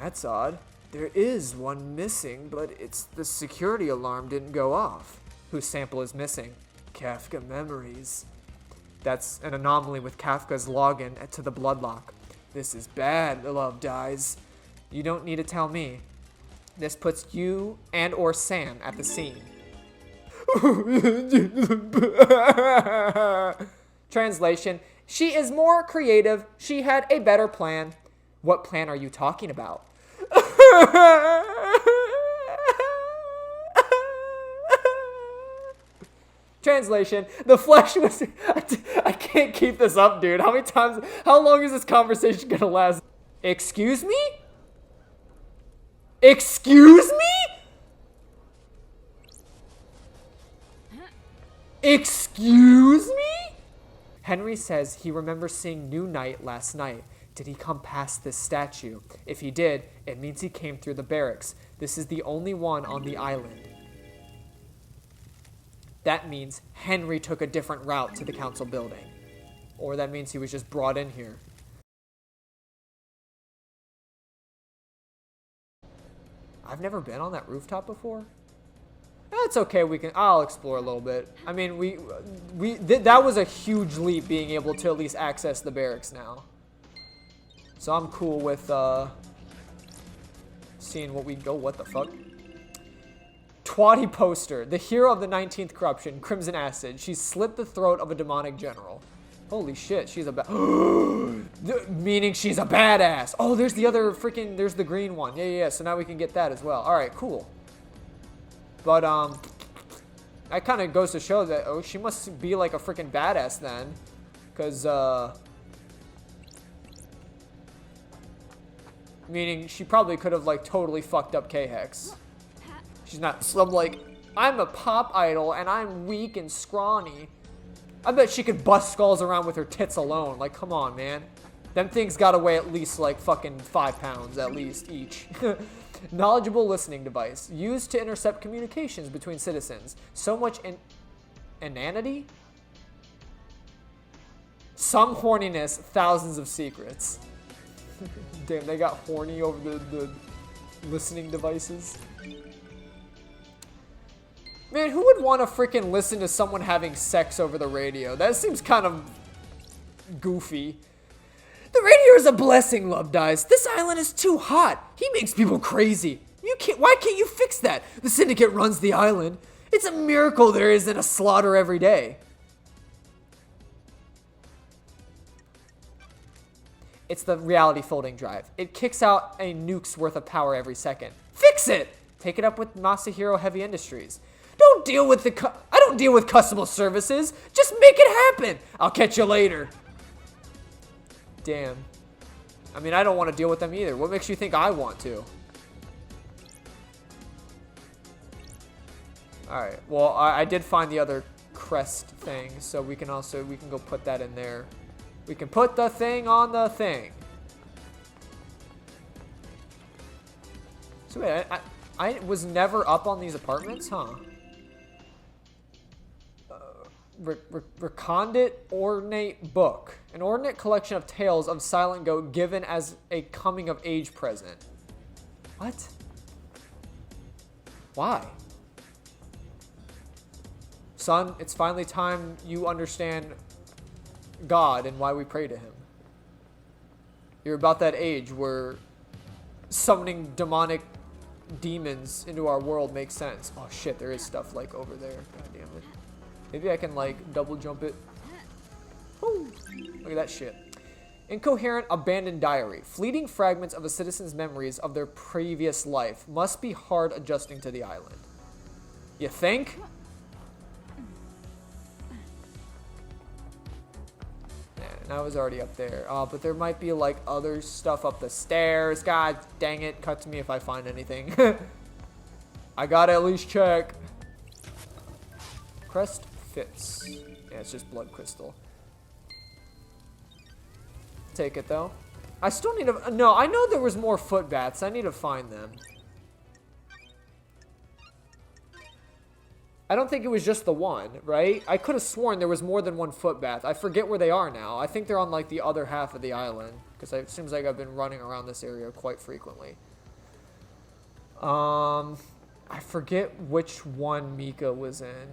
That's odd. There is one missing, but it's the security alarm didn't go off. Whose sample is missing? Kafka Memories. That's an anomaly with Kafka's login to the bloodlock. This is bad, Love Dies. You don't need to tell me. This puts you and or Sam at the scene. Translation. She is more creative. She had a better plan. What plan are you talking about? Translation. The flesh was... I can't keep this up, dude. How long is this conversation gonna last? Excuse me? Excuse me? Excuse me? Henry says he remembers seeing New Knight last night. Did he come past this statue? If he did, it means he came through the barracks. This is the only one on the island. That means Henry took a different route to the council building. Or that means he was just brought in here. I've never been on that rooftop before. That's okay, I'll explore a little bit. I mean, that was a huge leap being able to at least access the barracks now. So I'm cool with seeing what we go. What the fuck? Twatty poster. The hero of the 19th corruption, Crimson Acid. She slit the throat of a demonic general. Holy shit, she's a meaning she's a badass. Oh, there's the other freaking, there's the green one. Yeah. So now we can get that as well. All right, cool. But that kind of goes to show that she must be like a freaking badass then, because meaning she probably could have like totally fucked up K-Hex. She's not some like, I'm a pop idol and I'm weak and scrawny. I bet she could bust skulls around with her tits alone. Like, come on, man. Them things gotta weigh at least like fucking 5 pounds at least each. Knowledgeable listening device used to intercept communications between citizens. So much inanity? Some horniness, thousands of secrets. Damn, they got horny over the listening devices. Man, who would want to freaking listen to someone having sex over the radio? That seems kind of goofy. The radio is a blessing, Love Dies. This island is too hot. He makes people crazy. Why can't you fix that? The Syndicate runs the island. It's a miracle there isn't a slaughter every day. It's the reality folding drive. It kicks out a nuke's worth of power every second. Fix it! Take it up with Masahiro Heavy Industries. I don't deal with customer services. Just make it happen. I'll catch you later. Damn. I mean, I don't want to deal with them either. What makes you think I want to? Alright, well, I did find the other crest thing, so we can go put that in there. We can put the thing on the thing. So wait, I was never up on these apartments, huh? Recondite Ornate Book. An ornate collection of tales of Silent Goat given as a coming-of-age present. What? Why? Son, it's finally time you understand God and why we pray to him. You're about that age where summoning demonic demons into our world makes sense. Oh shit, there is stuff like over there. God damn it. Maybe I can like double jump it. Woo. Look at that shit. Incoherent abandoned diary. Fleeting fragments of a citizen's memories of their previous life. Must be hard adjusting to the island. You think? I was already up there. But there might be like other stuff up the stairs. God dang it. Cut to me if I find anything. I gotta at least check. Crest fits. Yeah, it's just blood crystal. Take it though. I still need to... No, I know there was more foot baths. I need to find them. I don't think it was just the one, right? I could have sworn there was more than one foot bath. I forget where they are now. I think they're on like the other half of the island, because it seems like I've been running around this area quite frequently. I forget which one Mika was in.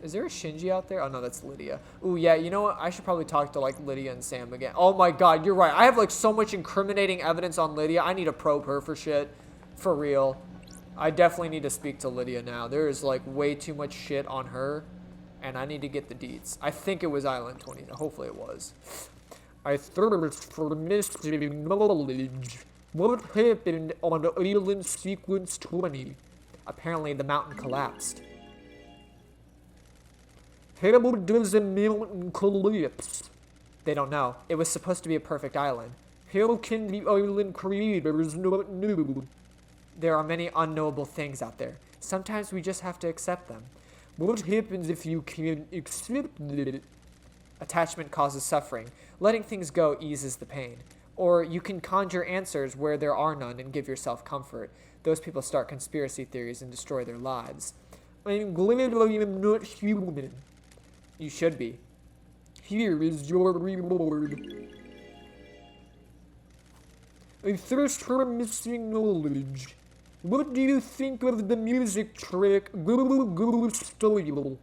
Is there a Shinji out there? Oh, no, that's Lydia. Ooh, yeah, you know what? I should probably talk to, like, Lydia and Sam again. Oh, my God, you're right. I have, like, so much incriminating evidence on Lydia. I need to probe her for shit. For real. I definitely need to speak to Lydia now. There is, like, way too much shit on her, and I need to get the deets. I think it was Island 20. Hopefully it was. I thirst for mystery knowledge. What happened on Island Sequence 20? Apparently, the mountain collapsed. How does a mountain collapse? They don't know. It was supposed to be a perfect island. How can the island creators not know? There are many unknowable things out there. Sometimes we just have to accept them. What happens if you can't accept it? Attachment causes suffering. Letting things go eases the pain. Or you can conjure answers where there are none and give yourself comfort. Those people start conspiracy theories and destroy their lives. I'm glad I am not human. You should be. Here is your reward. I thirst for missing knowledge. What do you think of the music track Goo Goo Style?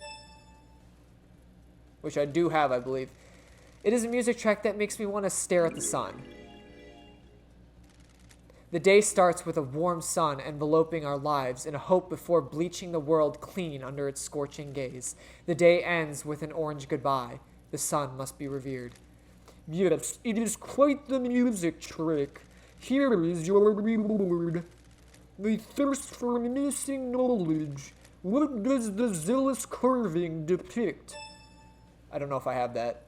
Which I do have, I believe. It is a music track that makes me want to stare at the sun. The day starts with a warm sun enveloping our lives in a hope before bleaching the world clean under its scorching gaze. The day ends with an orange goodbye. The sun must be revered. Yes, it is quite the music trick. Here is your reward. I thirst for missing knowledge. What does the zealous carving depict? I don't know if I have that.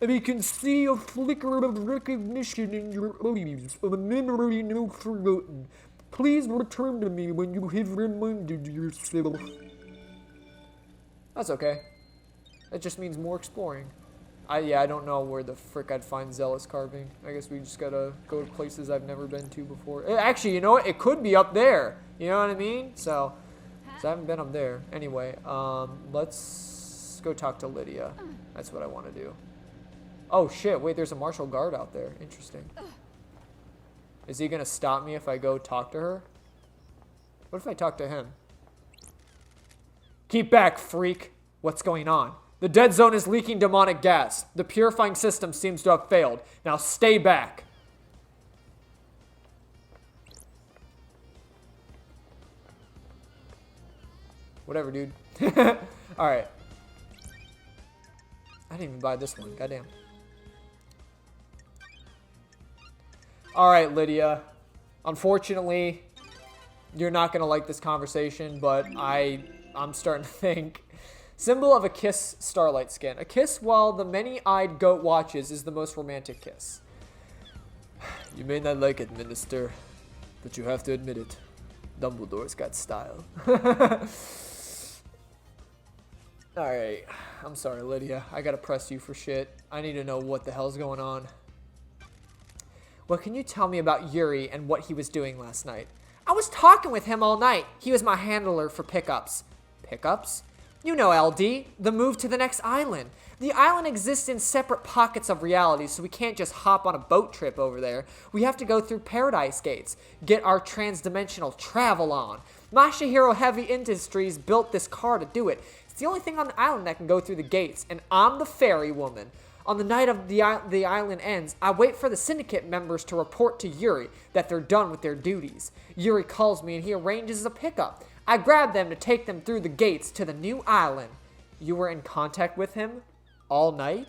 I can see a flicker of recognition in your eyes, a memory no forgotten. Please return to me when you have reminded yourself. That's okay. That just means more exploring. I don't know where the frick I'd find zealous carving. I guess we just gotta go to places I've never been to before. Actually, you know what? It could be up there. You know what I mean? So I haven't been up there. Anyway, let's go talk to Lydia. That's what I want to do. Oh shit, wait, there's a martial guard out there. Interesting. Is he gonna stop me if I go talk to her? What if I talk to him? Keep back, freak. What's going on? The dead zone is leaking demonic gas. The purifying system seems to have failed. Now stay back. Whatever, dude. Alright. I didn't even buy this one. Goddamn. Alright, Lydia. Unfortunately, you're not going to like this conversation, but I'm starting to think. Symbol of a kiss, starlight skin. A kiss while the many-eyed goat watches is the most romantic kiss. You may not like it, Minister, but you have to admit it. Dumbledore's got style. Alright. I'm sorry, Lydia. I gotta press you for shit. I need to know what the hell's going on. What can you tell me about Yuri and what he was doing last night? I was talking with him all night. He was my handler for pickups. Pickups? You know LD, the move to the next island. The island exists in separate pockets of reality, so we can't just hop on a boat trip over there. We have to go through paradise gates, get our trans-dimensional travel on. Masahiro Heavy Industries built this car to do it. It's the only thing on the island that can go through the gates, and I'm the ferry woman. On the night of the island ends, I wait for the Syndicate members to report to Yuri that they're done with their duties. Yuri calls me and he arranges a pickup. I grab them to take them through the gates to the new island. You were in contact with him all night?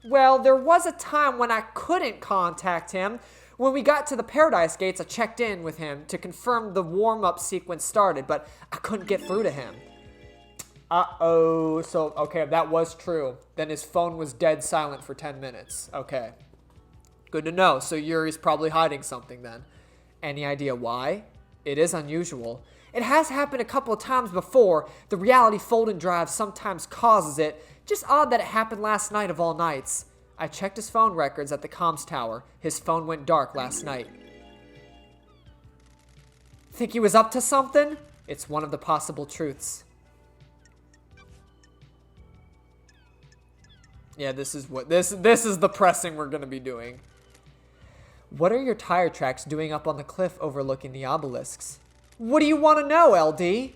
Well, there was a time when I couldn't contact him. When we got to the Paradise Gates, I checked in with him to confirm the warm-up sequence started, but I couldn't get through to him. Uh-oh. So, okay, that was true. Then his phone was dead silent for 10 minutes. Okay. Good to know. So Yuri's probably hiding something then. Any idea why? It is unusual. It has happened a couple of times before. The reality fold-in drive sometimes causes it. Just odd that it happened last night of all nights. I checked his phone records at the comms tower. His phone went dark last night. Think he was up to something? It's one of the possible truths. Yeah, this is what this is the pressing we're gonna be doing. What are your tire tracks doing up on the cliff overlooking the obelisks? What do you want to know, LD?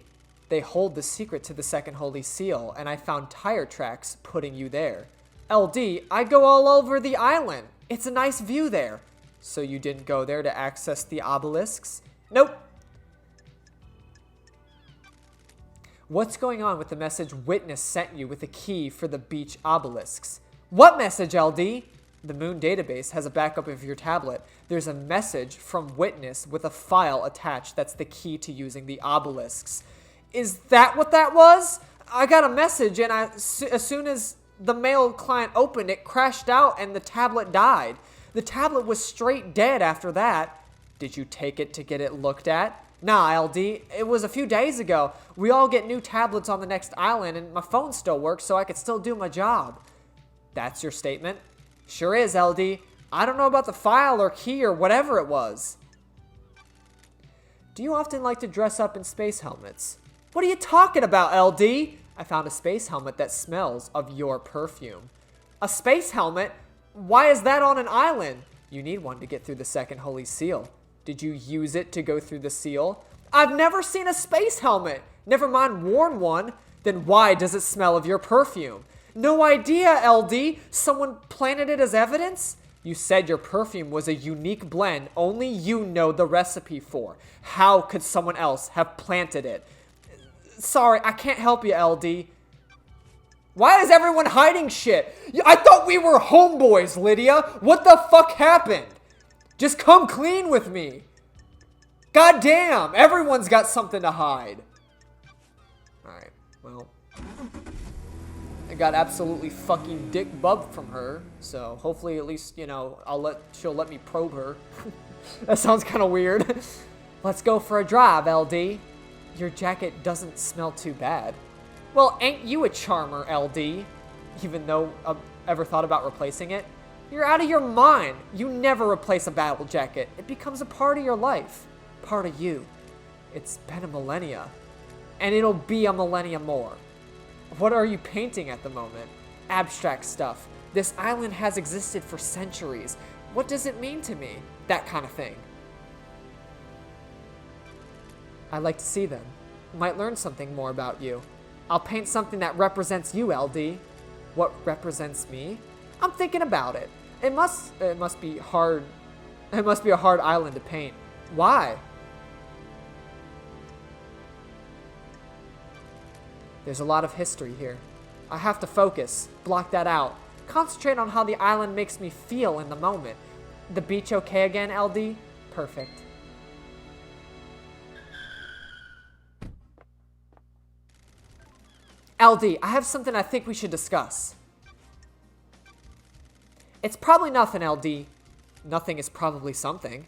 They hold the secret to the second holy seal, and I found tire tracks putting you there. LD, I go all over the island. It's a nice view there. So you didn't go there to access the obelisks? Nope. What's going on with the message Witness sent you with the key for the beach obelisks? What message, LD? The Moon database has a backup of your tablet. There's a message from Witness with a file attached that's the key to using the obelisks. Is that what that was? I got a message, and as soon as the mail client opened, it crashed out and the tablet died. The tablet was straight dead after that. Did you take it to get it looked at? Nah, LD, it was a few days ago. We all get new tablets on the next island, and my phone still works, so I could still do my job. That's your statement? Sure is, LD. I don't know about the file or key or whatever it was. Do you often like to dress up in space helmets? What are you talking about, LD? I found a space helmet that smells of your perfume. A space helmet? Why is that on an island? You need one to get through the second holy seal. Did you use it to go through the seal? I've never seen a space helmet. Never mind worn one. Then why does it smell of your perfume? No idea, LD. Someone planted it as evidence? You said your perfume was a unique blend only you know the recipe for. How could someone else have planted it? Sorry, I can't help you, LD. Why is everyone hiding shit? I thought we were homeboys, Lydia. What the fuck happened? Just come clean with me. God damn, everyone's got something to hide. Alright, well. I got absolutely fucking dick bubbed from her, so hopefully at least, you know, she'll let me probe her. That sounds kind of weird. Let's go for a drive, LD. Your jacket doesn't smell too bad. Well, ain't you a charmer, LD? Even though I've ever thought about replacing it? You're out of your mind. You never replace a battle jacket. It becomes a part of your life. Part of you. It's been a millennia. And it'll be a millennia more. What are you painting at the moment? Abstract stuff. This island has existed for centuries. What does it mean to me? That kind of thing. I'd like to see them. Might learn something more about you. I'll paint something that represents you, LD. What represents me? I'm thinking about it. It must be hard. It must be a hard island to paint. Why? There's a lot of history here. I have to focus, block that out. Concentrate on how the island makes me feel in the moment. The beach okay again, LD? Perfect. LD, I have something I think we should discuss. It's probably nothing, LD. Nothing is probably something.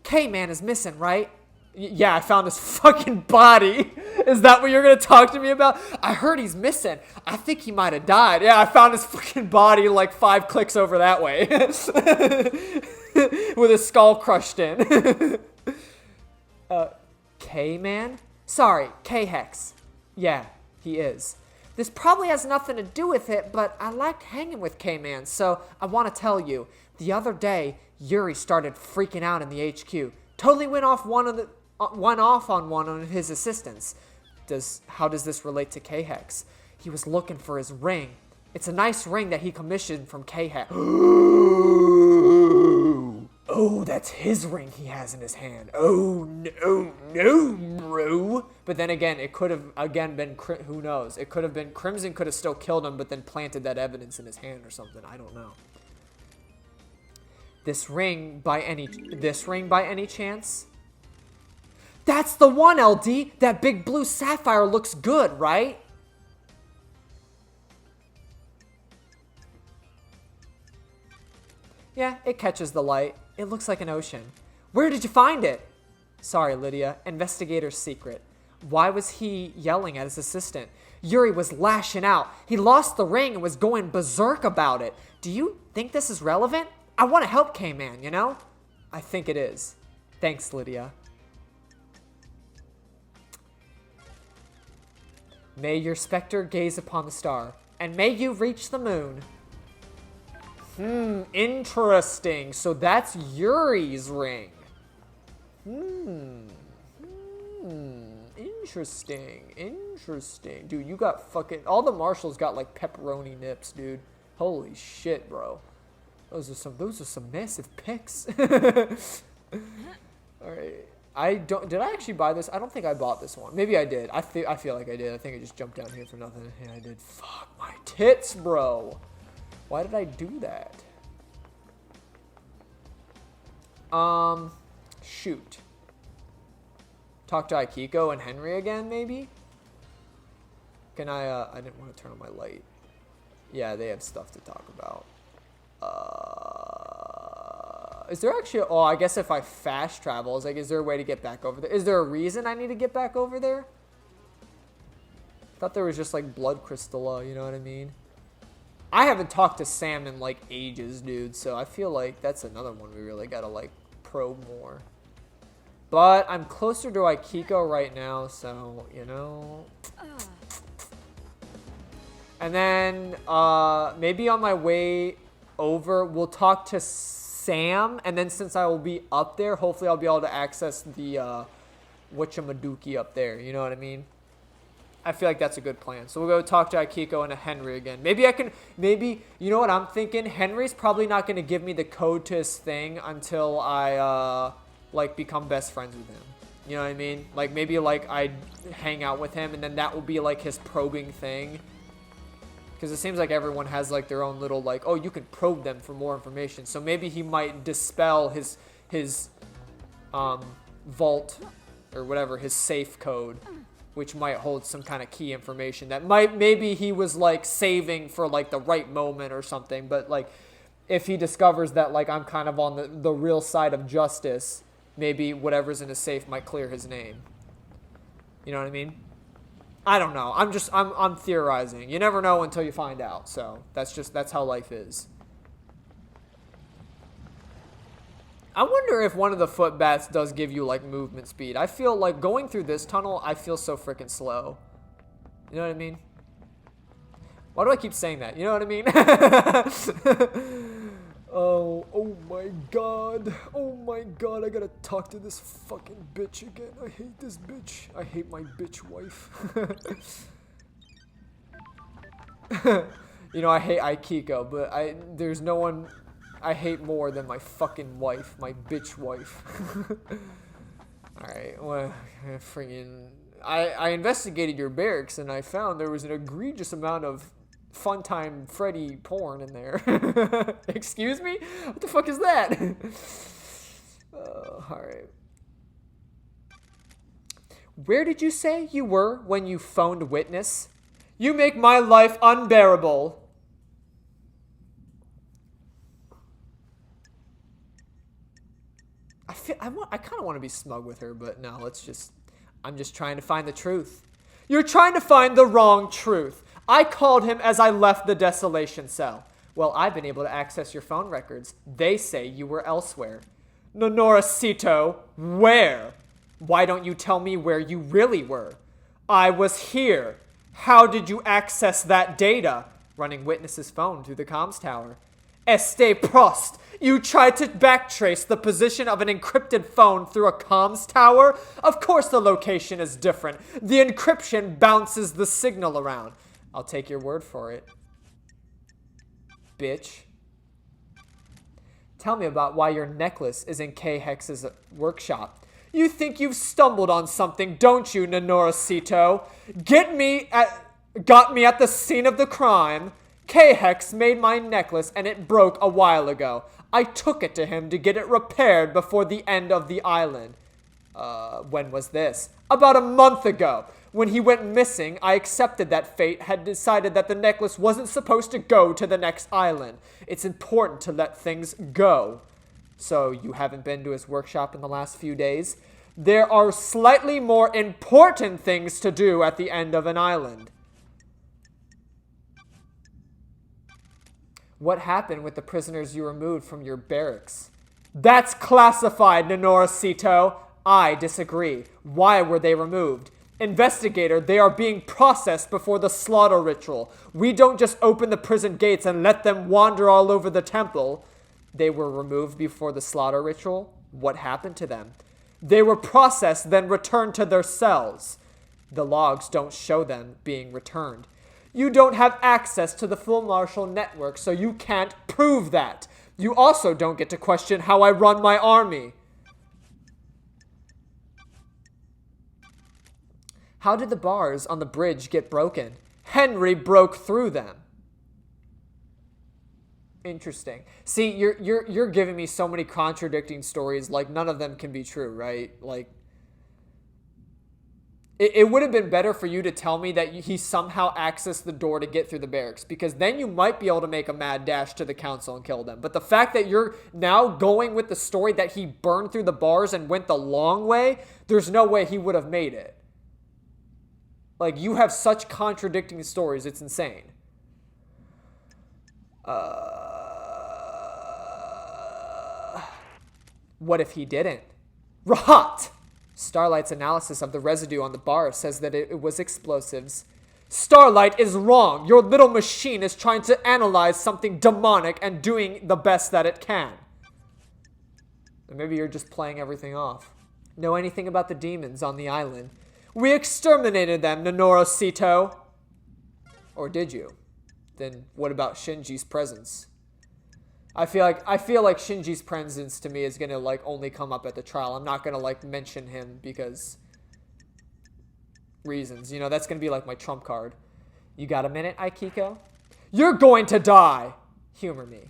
K-Man is missing, right? Yeah, I found his fucking body. Is that what you're gonna talk to me about? I heard he's missing. I think he might have died. Yeah, I found his fucking body like 5 clicks over that way. With his skull crushed in. K-Man? Sorry, K-Hex. Yeah, he is. This probably has nothing to do with it, but I liked hanging with K-Man, so I want to tell you. The other day, Yuri started freaking out in the HQ. Totally went off on one of his assistants. How does this relate to K-Hex? He was looking for his ring. It's a nice ring that he commissioned from K-Hex. Oh, that's his ring he has in his hand. Oh, no, bro. But then again, it could have, been, who knows? It could have been, Crimson could have still killed him, but then planted that evidence in his hand or something. I don't know. This ring by any chance? That's the one, LD! That big blue sapphire looks good, right? Yeah, it catches the light. It looks like an ocean. Where did you find it? Sorry, Lydia. Investigator's secret. Why was he yelling at his assistant? Yuri was lashing out. He lost the ring and was going berserk about it. Do you think this is relevant? I want to help K-Man, you know? I think it is. Thanks, Lydia. May your specter gaze upon the star, and may you reach the moon. Interesting. So that's Yuri's ring. Interesting. Dude, you got fucking... All the marshals got, like, pepperoni nips, dude. Holy shit, bro. Those are some massive pics. Alright. Did I actually buy this? I don't think I bought this one. Maybe I did. I feel like I did. I think I just jumped down here for nothing. Yeah, I did. Fuck my tits, bro. Why did I do that? Shoot. Talk to Aikiko and Henry again, maybe? Can I didn't want to turn on my light. Yeah, they have stuff to talk about. Is there actually... Oh, I guess if I fast travel, is there a way to get back over there? Is there a reason I need to get back over there? I thought there was just, like, blood crystal, you know what I mean? I haven't talked to Sam in, like, ages, dude, so I feel like that's another one we really gotta, like, probe more. But I'm closer to Aikiko right now, so, you know... And then, maybe on my way over, we'll talk to Sam, and then since I will be up there, hopefully I'll be able to access the, whatchamaduki up there, you know what I mean? I feel like that's a good plan. So we'll go talk to Aikiko and Henry again. Maybe, you know what I'm thinking? Henry's probably not going to give me the code to his thing until I, like, become best friends with him. You know what I mean? Like, maybe, like, I hang out with him, and then that will be, like, his probing thing. Because it seems like everyone has, like, their own little, like, oh, you can probe them for more information. So maybe he might dispel his vault, or whatever, his safe code, which might hold some kind of key information that maybe he was, like, saving for, like, the right moment or something. But, like, if he discovers that, like, I'm kind of on the real side of justice, maybe whatever's in his safe might clear his name. You know what I mean? I don't know. I'm theorizing. You never know until you find out. So that's how life is. I wonder if one of the foot baths does give you, like, movement speed. I feel like going through this tunnel, I feel so freaking slow. You know what I mean? Why do I keep saying that? You know what I mean? Oh my god. Oh my god, I gotta talk to this fucking bitch again. I hate this bitch. I hate my bitch wife. You know, I hate Aikiko, but there's no one I hate more than my fucking wife, my bitch wife. Alright, well, friggin'... I investigated your barracks and I found there was an egregious amount of Funtime Freddy porn in there. Excuse me? What the fuck is that? Alright. Where did you say you were when you phoned witness? You make my life unbearable. I kind of want to be smug with her, but no, I'm just trying to find the truth. You're trying to find the wrong truth. I called him as I left the desolation cell. Well, I've been able to access your phone records. They say you were elsewhere. Nonoracito, where? Why don't you tell me where you really were? I was here. How did you access that data? Running witness's phone through the comms tower. Este Prost, you tried to backtrace the position of an encrypted phone through a comms tower? Of course the location is different. The encryption bounces the signal around. I'll take your word for it. Bitch. Tell me about why your necklace is in K-Hex's workshop. You think you've stumbled on something, don't you, Nonoracito? Got me at the scene of the crime. K-Hex made my necklace and it broke a while ago. I took it to him to get it repaired before the end of the island. When was this? About a month ago. When he went missing, I accepted that fate had decided that the necklace wasn't supposed to go to the next island. It's important to let things go. So you haven't been to his workshop in the last few days? There are slightly more important things to do at the end of an island. What happened with the prisoners you removed from your barracks? That's classified, Nonoracito. I disagree. Why were they removed? Investigator, they are being processed before the slaughter ritual. We don't just open the prison gates and let them wander all over the temple. They were removed before the slaughter ritual. What happened to them? They were processed, then returned to their cells. The logs don't show them being returned. You don't have access to the full marshal network, so you can't prove that. You also don't get to question how I run my army. How did the bars on the bridge get broken? Henry broke through them. Interesting. See, you're giving me so many contradicting stories, like none of them can be true, right? Like, it would have been better for you to tell me that he somehow accessed the door to get through the barracks, because then you might be able to make a mad dash to the council and kill them. But the fact that you're now going with the story that he burned through the bars and went the long way, there's no way he would have made it. Like, you have such contradicting stories, it's insane. What if he didn't? Rot! Starlight's analysis of the residue on the bar says that it was explosives. Starlight is wrong. Your little machine is trying to analyze something demonic and doing the best that it can. Or maybe you're just playing everything off. Know anything about the demons on the island? We exterminated them, Minoru Sito. Or did you? Then what about Shinji's presence? I feel like Shinji's presence to me is gonna like only come up at the trial. I'm not gonna like mention him because reasons. You know, that's gonna be like my trump card. You got a minute, Aikiko? You're going to die. Humor me.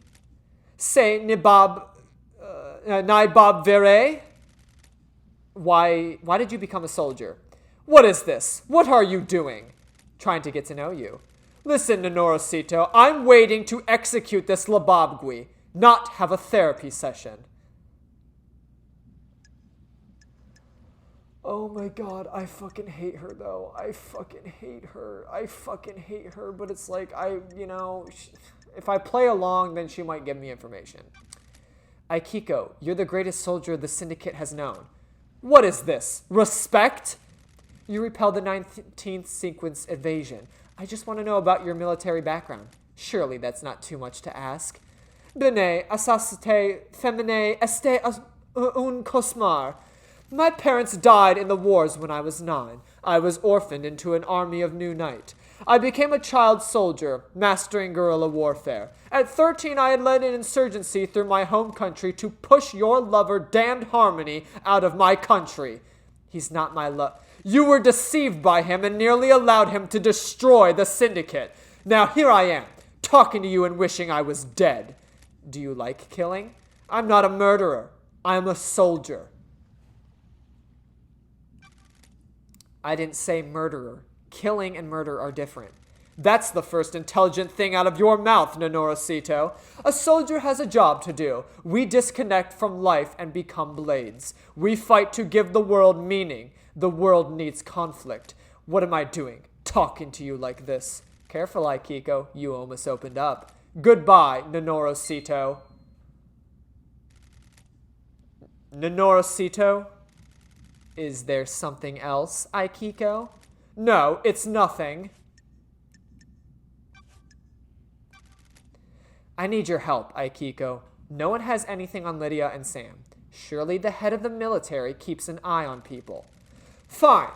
Say Naibab Vere. Why did you become a soldier? What is this? What are you doing? Trying to get to know you. Listen, Minoru Sito, I'm waiting to execute this Lababgui, not have a therapy session. Oh my god, I fucking hate her though. I fucking hate her, but it's like, if I play along, then she might give me information. Aikiko, you're the greatest soldier the Syndicate has known. What is this? Respect? You repelled the 19th sequence invasion. I just want to know about your military background. Surely that's not too much to ask. Bene assassite femine este un cosmar. My parents died in the wars when I was 9. I was orphaned into an army of New Knight. I became a child soldier, mastering guerrilla warfare. At 13, I had led an insurgency through my home country to push your lover, Damned Harmony, out of my country. He's not my love. You were deceived by him and nearly allowed him to destroy the Syndicate. Now here I am, talking to you and wishing I was dead. Do you like killing? I'm not a murderer. I'm a soldier. I didn't say murderer. Killing and murder are different. That's the first intelligent thing out of your mouth, Minoru Sito. A soldier has a job to do. We disconnect from life and become blades. We fight to give the world meaning. The world needs conflict. What am I doing? Talking to you like this. Careful, Aikiko. You almost opened up. Goodbye, Minoru Sito. Minoru Sito? Is there something else, Aikiko? No, it's nothing. I need your help, Aikiko. No one has anything on Lydia and Sam. Surely the head of the military keeps an eye on people. Fine,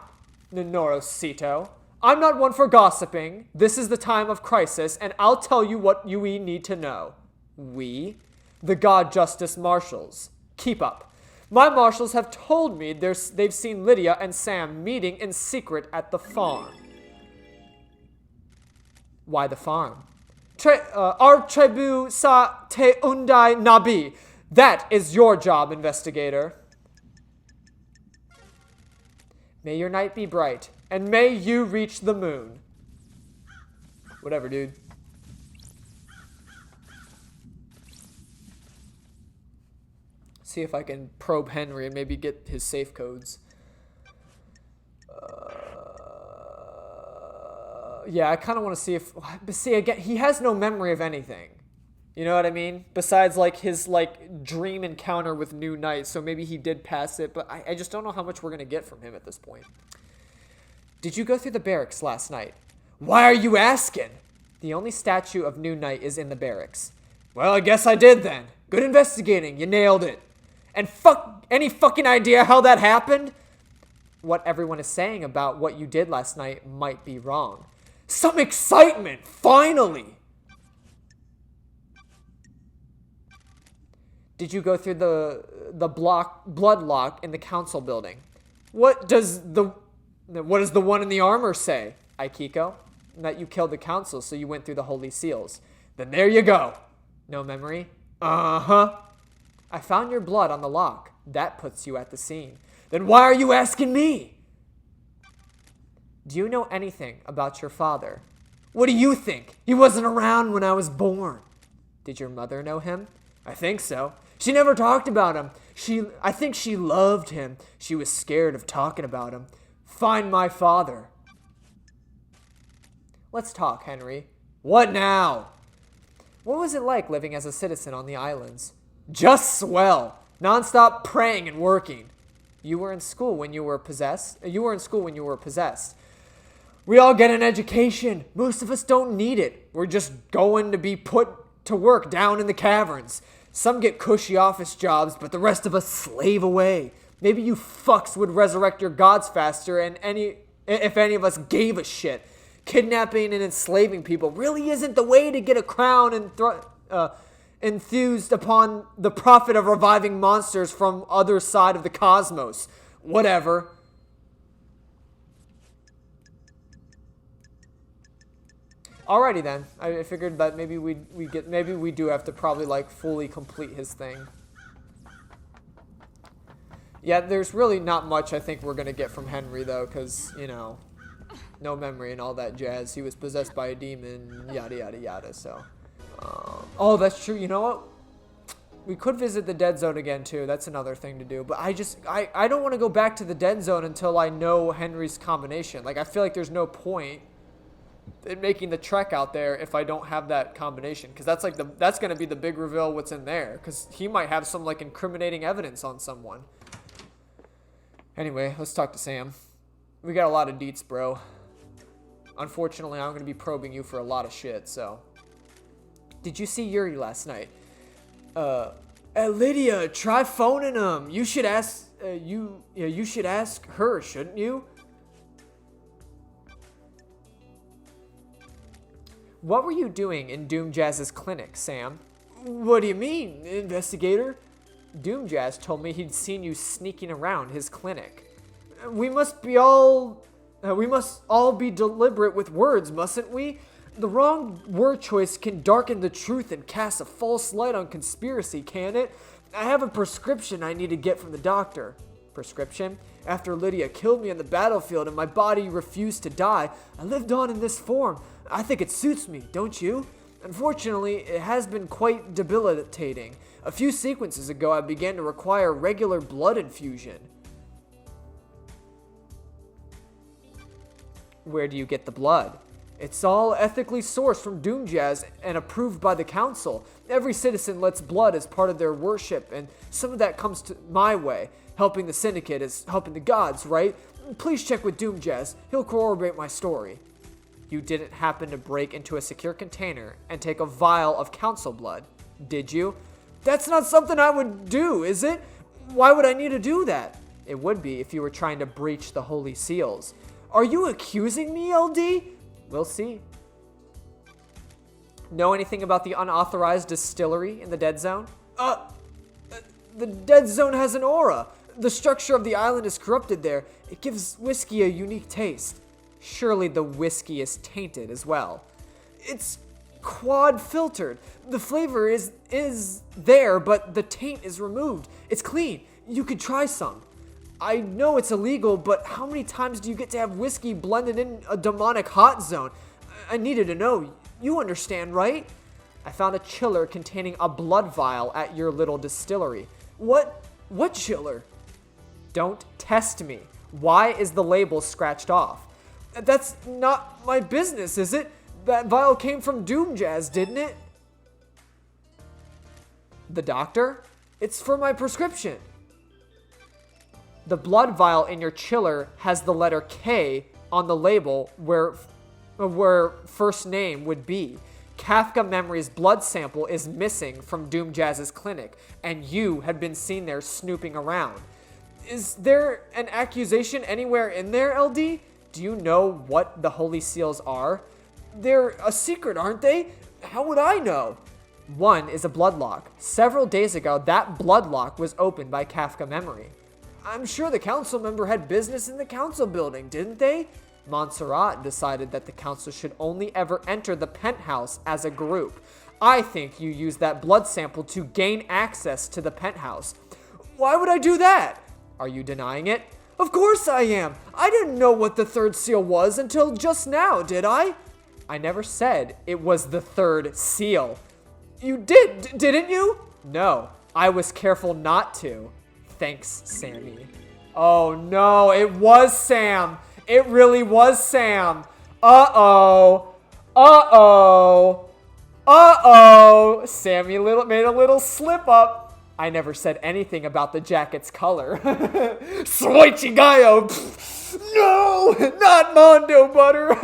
Minoru Sito. I'm not one for gossiping. This is the time of crisis, and I'll tell you what we need to know. We? The God Justice Marshals. Keep up. My marshals have told me they've seen Lydia and Sam meeting in secret at the farm. Why the farm? Archebu sa te undai nabi. That is your job, investigator. May your night be bright, and may you reach the moon. Whatever, dude. See if I can probe Henry and maybe get his safe codes. Yeah, I kind of want to see if... But see, again, he has no memory of anything. You know what I mean? Besides, like, his, like, dream encounter with New Knight. So maybe he did pass it, but I just don't know how much we're going to get from him at this point. Did you go through the barracks last night? Why are you asking? The only statue of New Knight is in the barracks. Well, I guess I did then. Good investigating. You nailed it. And any fucking idea how that happened? What everyone is saying about what you did last night might be wrong. Some excitement, finally! Did you go through the blood lock in the council building? What does the one in the armor say, Aikiko? That you killed the council, so you went through the holy seals. Then there you go. No memory? Uh-huh. I found your blood on the lock. That puts you at the scene. Then why are you asking me? Do you know anything about your father? What do you think? He wasn't around when I was born. Did your mother know him? I think so. She never talked about him. I think she loved him. She was scared of talking about him. Find my father. Let's talk, Henry. What now? What was it like living as a citizen on the islands? Just swell. Non-stop praying and working. You were in school when you were possessed. We all get an education. Most of us don't need it. We're just going to be put to work down in the caverns. Some get cushy office jobs, but the rest of us slave away. Maybe you fucks would resurrect your gods faster if any of us gave a shit. Kidnapping and enslaving people really isn't the way to get a crown and enthused upon the profit of reviving monsters from other side of the cosmos. Whatever. Alrighty then. I figured that maybe we do have to probably like fully complete his thing. Yeah, there's really not much I think we're gonna get from Henry though, because no memory and all that jazz. He was possessed by a demon, yada yada yada. So, oh, that's true. You know what? We could visit the dead zone again too. That's another thing to do. But I don't want to go back to the dead zone until I know Henry's combination. Like I feel like there's no point in making the trek out there if I don't have that combination, because that's gonna be the big reveal what's in there, because he might have some like incriminating evidence on someone. Anyway, let's talk to Sam. We got a lot of deets, bro. Unfortunately, I'm gonna be probing you for a lot of shit. So, did you see Yuri last night? Lydia, try phoning him. You should ask. You should ask her, shouldn't you? What were you doing in Doom Jazz's clinic, Sam? What do you mean, investigator? Doom Jazz told me he'd seen you sneaking around his clinic. We must all be deliberate with words, mustn't we? The wrong word choice can darken the truth and cast a false light on conspiracy, can't it? I have a prescription I need to get from the doctor. Prescription? After Lydia killed me on the battlefield and my body refused to die, I lived on in this form. I think it suits me, don't you? Unfortunately, it has been quite debilitating. A few sequences ago, I began to require regular blood infusion. Where do you get the blood? It's all ethically sourced from Doom Jazz and approved by the council. Every citizen lets blood as part of their worship, and some of that comes to my way. Helping the Syndicate is helping the gods, right? Please check with Doom Jazz. He'll corroborate my story. You didn't happen to break into a secure container and take a vial of council blood, did you? That's not something I would do, is it? Why would I need to do that? It would be if you were trying to breach the holy seals. Are you accusing me, LD? We'll see. Know anything about the unauthorized distillery in the dead zone? The dead zone has an aura. The structure of the island is corrupted there. It gives whiskey a unique taste. Surely the whiskey is tainted as well. It's quad filtered. The flavor is there, but the taint is removed. It's clean. You could try some. I know it's illegal, but how many times do you get to have whiskey blended in a demonic hot zone? I needed to know. You understand, right? I found a chiller containing a blood vial at your little distillery. What chiller? Don't test me. Why is the label scratched off? That's not my business, is it? That vial came from Doom Jazz, didn't it? The doctor? It's for my prescription. The blood vial in your chiller has the letter K on the label where first name would be. Kafka Memory's blood sample is missing from Doom Jazz's clinic, and you had been seen there snooping around. Is there an accusation anywhere in there, LD? Do you know what the Holy Seals are? They're a secret, aren't they? How would I know? One is a bloodlock. Several days ago, that bloodlock was opened by Kafka Memory. I'm sure the council member had business in the council building, didn't they? Montserrat decided that the council should only ever enter the penthouse as a group. I think you used that blood sample to gain access to the penthouse. Why would I do that? Are you denying it? Of course I am. I didn't know what the third seal was until just now, did I? I never said it was the third seal. You didn't you? No, I was careful not to. Thanks, Sammy. Oh no, it was Sam. It really was Sam. Uh-oh. Uh-oh. Uh-oh. Sammy made a little slip up. I never said anything about the jacket's color. Switchy Gaio. No, not Mondo Butter.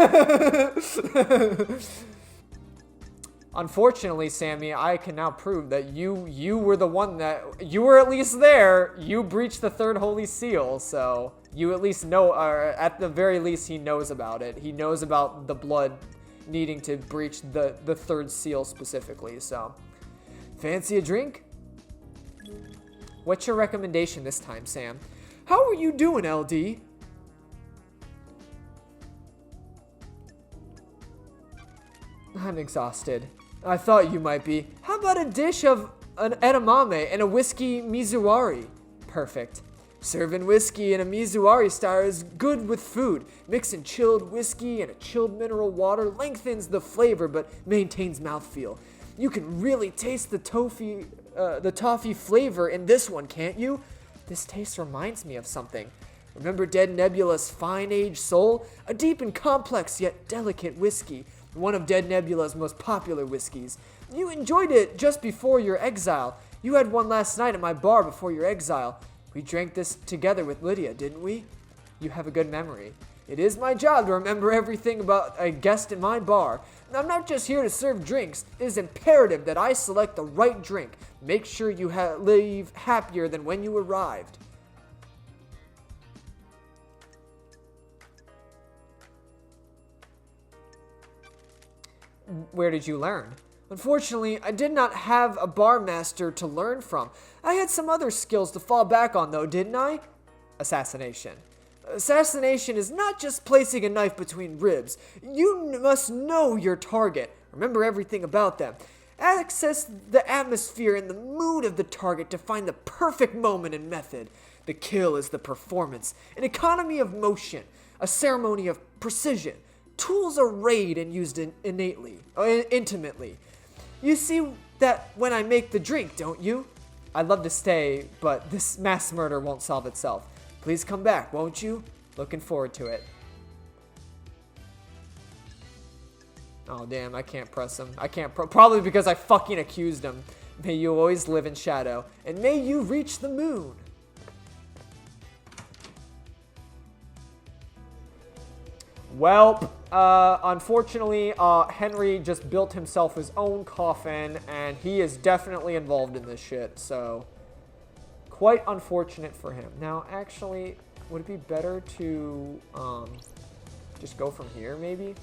Unfortunately, Sammy, I can now prove that you were the one that, you were at least there. You breached the third holy seal, so you at least know, or at the very least, he knows about it. He knows about the blood needing to breach the third seal specifically, so. Fancy a drink? What's your recommendation this time, Sam? How are you doing, LD? I'm exhausted. I thought you might be. How about a dish of an edamame and a whiskey mizuwari? Perfect. Serving whiskey in a mizuwari style is good with food. Mixing chilled whiskey and a chilled mineral water lengthens the flavor but maintains mouthfeel. You can really taste the toffee flavor in this one, can't you? This taste reminds me of something. Remember Dead Nebula's Fine Age Soul? A deep and complex yet delicate whiskey. One of Dead Nebula's most popular whiskeys. You enjoyed it just before your exile. You had one last night at my bar before your exile. We drank this together with Lydia, didn't we? You have a good memory. It is my job to remember everything about a guest in my bar. I'm not just here to serve drinks. It is imperative that I select the right drink. Make sure you leave happier than when you arrived. Where did you learn? Unfortunately, I did not have a bar master to learn from. I had some other skills to fall back on though, didn't I? Assassination. Assassination is not just placing a knife between ribs. You must know your target. Remember everything about them. Access the atmosphere and the mood of the target to find the perfect moment and method. The kill is the performance, an economy of motion, a ceremony of precision. Tools are arrayed and used intimately. You see that when I make the drink, don't you? I'd love to stay, but this mass murder won't solve itself. Please come back, won't you? Looking forward to it. Oh, damn, I can't press him. I can't probably because I fucking accused him. May you always live in shadow, and may you reach the moon. Well, unfortunately, Henry just built himself his own coffin, and he is definitely involved in this shit, so quite unfortunate for him. Now, actually, would it be better to just go from here, maybe?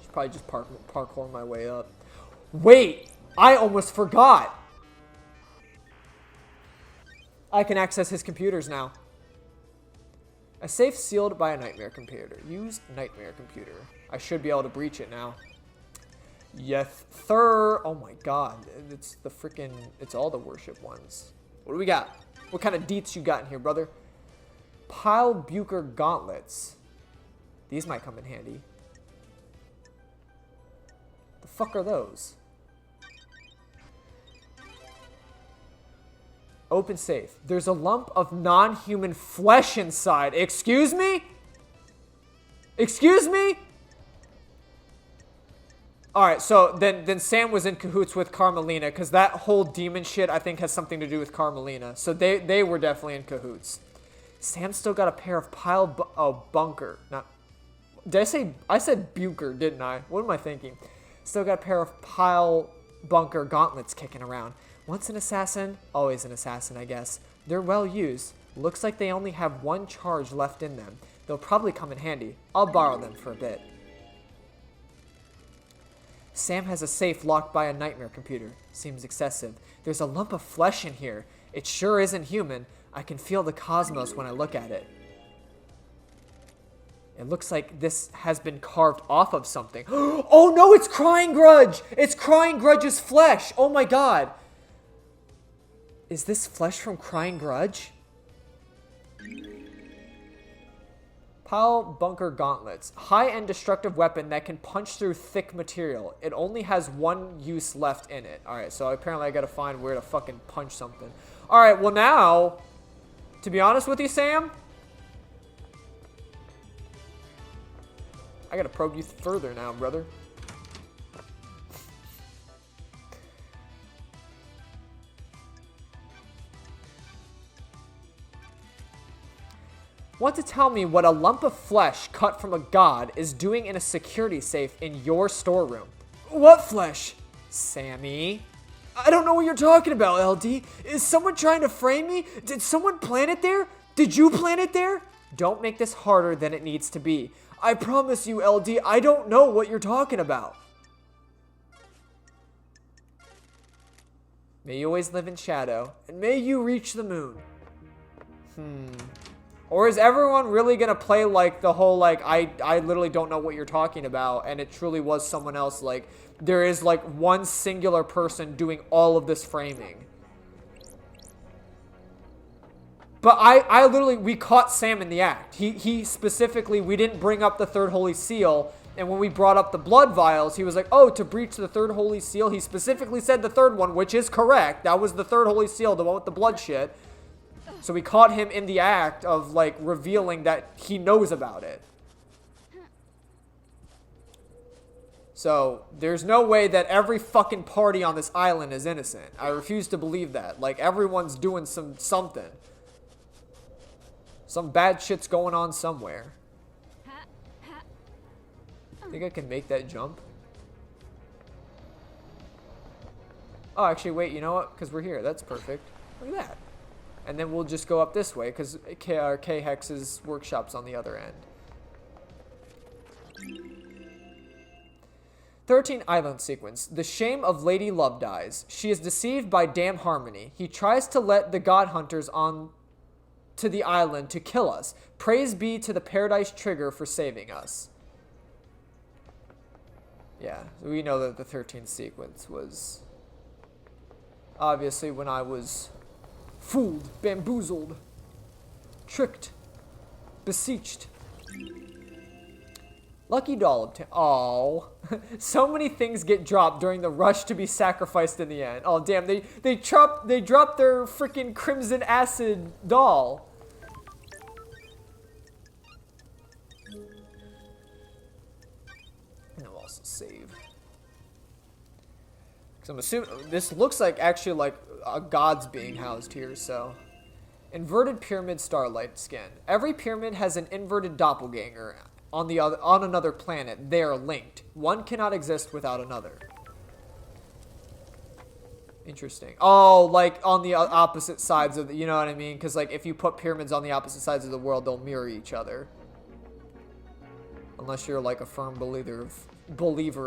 Should probably just parkour my way up. Wait! I almost forgot! I can access his computers now. A safe sealed by a nightmare computer. Use nightmare computer. I should be able to breach it now. Yes, sir. Oh my god. It's the freaking... It's all the worship ones. What do we got? What kind of deets you got in here, brother? Pile Bucher gauntlets. These might come in handy. The fuck are those? Open safe. There's a lump of non-human flesh inside. Excuse me? Excuse me? Alright, so then Sam was in cahoots with Carmelina, because that whole demon shit, I think, has something to do with Carmelina. So they were definitely in cahoots. Sam's still got a pair of bunker. Not, did I say, I said bunker, didn't I? What am I thinking? Still got a pair of pile bunker gauntlets kicking around. Once an assassin, always an assassin, I guess. They're well used. Looks like they only have one charge left in them. They'll probably come in handy. I'll borrow them for a bit. Sam has a safe locked by a nightmare computer. Seems excessive. There's a lump of flesh in here. It sure isn't human. I can feel the cosmos when I look at it. It looks like this has been carved off of something. Oh no, it's Crying Grudge! It's Crying Grudge's flesh! Oh my god! Is this flesh from Crying Grudge? Pile bunker gauntlets. High-end destructive weapon that can punch through thick material. It only has one use left in it. Alright, so apparently I gotta find where to fucking punch something. Alright, well now, to be honest with you, Sam, I gotta probe you further now, brother. Want to tell me what a lump of flesh cut from a god is doing in a security safe in your storeroom? What flesh? Sammy? I don't know what you're talking about, LD. Is someone trying to frame me? Did someone plant it there? Did you plant it there? Don't make this harder than it needs to be. I promise you, LD, I don't know what you're talking about. May you always live in shadow, and may you reach the moon. Or is everyone really gonna play like the whole like I literally don't know what you're talking about, and it truly was someone else? Like there is like one singular person doing all of this framing. But I literally, we caught Sam in the act. He specifically, we didn't bring up the third holy seal, and when we brought up the blood vials, he was like, oh, to breach the third holy seal. He specifically said the third one, which is correct. That was the third holy seal, the one with the blood shit. So we caught him in the act of, like, revealing that he knows about it. So, there's no way that every fucking party on this island is innocent. I refuse to believe that. Like, everyone's doing something. Some bad shit's going on somewhere. Think I can make that jump? Oh, actually, wait, you know what? Because we're here. That's perfect. Look at that. And then we'll just go up this way, because K-Hex's workshop's on the other end. 13 Island Sequence. The shame of Lady Love dies. She is deceived by Damn Harmony. He tries to let the God Hunters on to the island to kill us. Praise be to the Paradise Trigger for saving us. Yeah, we know that the 13th sequence was obviously when I was fooled, bamboozled, tricked, beseeched. Lucky doll obtained. Oh, so many things get dropped during the rush to be sacrificed in the end. Oh damn, they dropped their freaking Crimson Acid doll. And I'll also save. Because I'm assuming this looks like actually like a god's being housed here. So, inverted pyramid starlight skin. Every pyramid has an inverted doppelganger on another planet. They are linked. One cannot exist without another. Interesting. Oh, like on the opposite sides of the, you know what I mean? Because like if you put pyramids on the opposite sides of the world, they'll mirror each other. Unless you're like a firm believer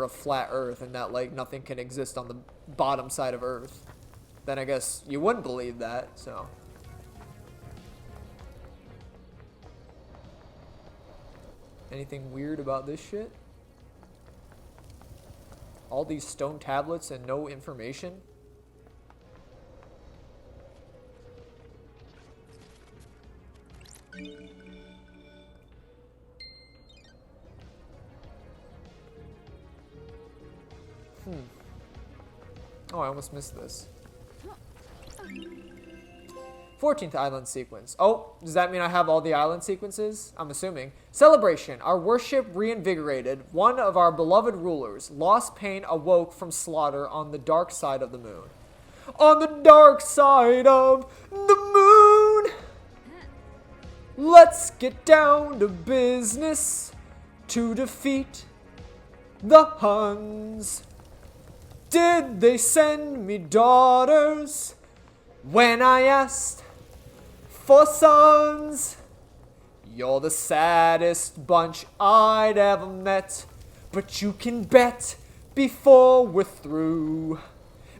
of flat Earth and that like nothing can exist on the bottom side of Earth. Then I guess you wouldn't believe that, so. Anything weird about this shit? All these stone tablets and no information? Oh, I almost missed this. 14th island sequence. Oh, does that mean I have all the island sequences? I'm assuming. Celebration. Our worship reinvigorated. One of our beloved rulers. Lost pain awoke from slaughter on the dark side of the moon. On the dark side of the moon! Let's get down to business to defeat the Huns. Did they send me daughters when I asked for sons? You're the saddest bunch I'd ever met, but you can bet before we're through,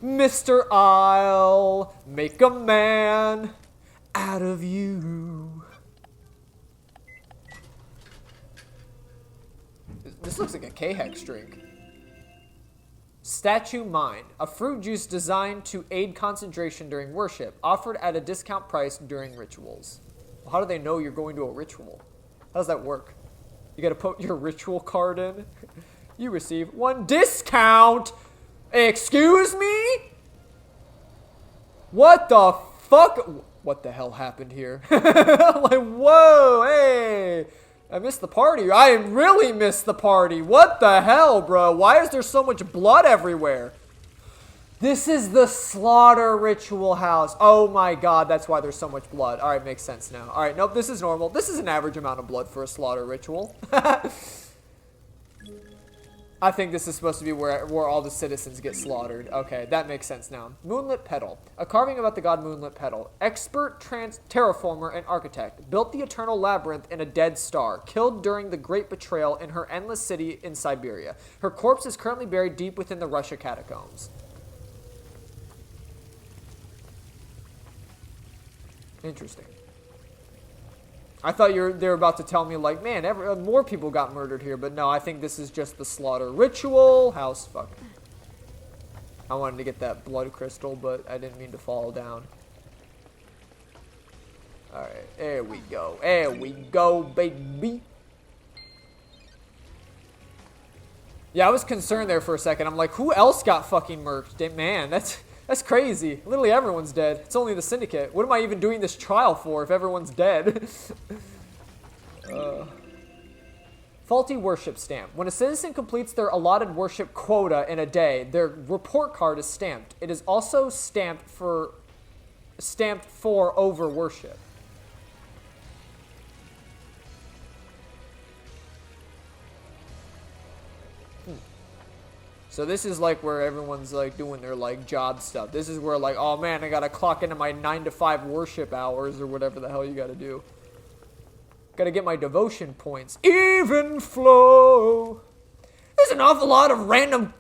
Mister, I'll make a man out of you. This looks like a K-Hex drink. Statue Mind, a fruit juice designed to aid concentration during worship, offered at a discount price during rituals. Well, how do they know you're going to a ritual? How does that work? You gotta put your ritual card in. You receive 1 discount. Excuse me? What the fuck? What the hell happened here? I'm like, whoa, hey. I missed the party. I really missed the party. What the hell, bro? Why is there so much blood everywhere? This is the slaughter ritual house. Oh my god, that's why there's so much blood. Alright, makes sense now. Alright, nope, this is normal. This is an average amount of blood for a slaughter ritual. I think this is supposed to be where all the citizens get slaughtered. Okay, that makes sense now. Moonlit Petal. A carving about the god Moonlit Petal. Expert terraformer and architect. Built the eternal labyrinth in a dead star. Killed during the Great Betrayal in her endless city in Siberia. Her corpse is currently buried deep within the Russia catacombs. Interesting. I thought they were about to tell me, like, man, more people got murdered here, but no, I think this is just the slaughter ritual house. Fuck. I wanted to get that blood crystal, but I didn't mean to fall down. Alright, there we go. There we go, baby. Yeah, I was concerned there for a second. I'm like, who else got fucking murked? Man, that's crazy. Literally everyone's dead. It's only the Syndicate. What am I even doing this trial for if everyone's dead? Faulty worship stamp. When a citizen completes their allotted worship quota in a day, their report card is stamped. It is also stamped for over worship. So this is like where everyone's like doing their like job stuff. This is where like, oh man, I gotta clock into my 9 to 5 worship hours or whatever the hell you gotta do. Gotta get my devotion points. Even flow. There's an awful lot of random.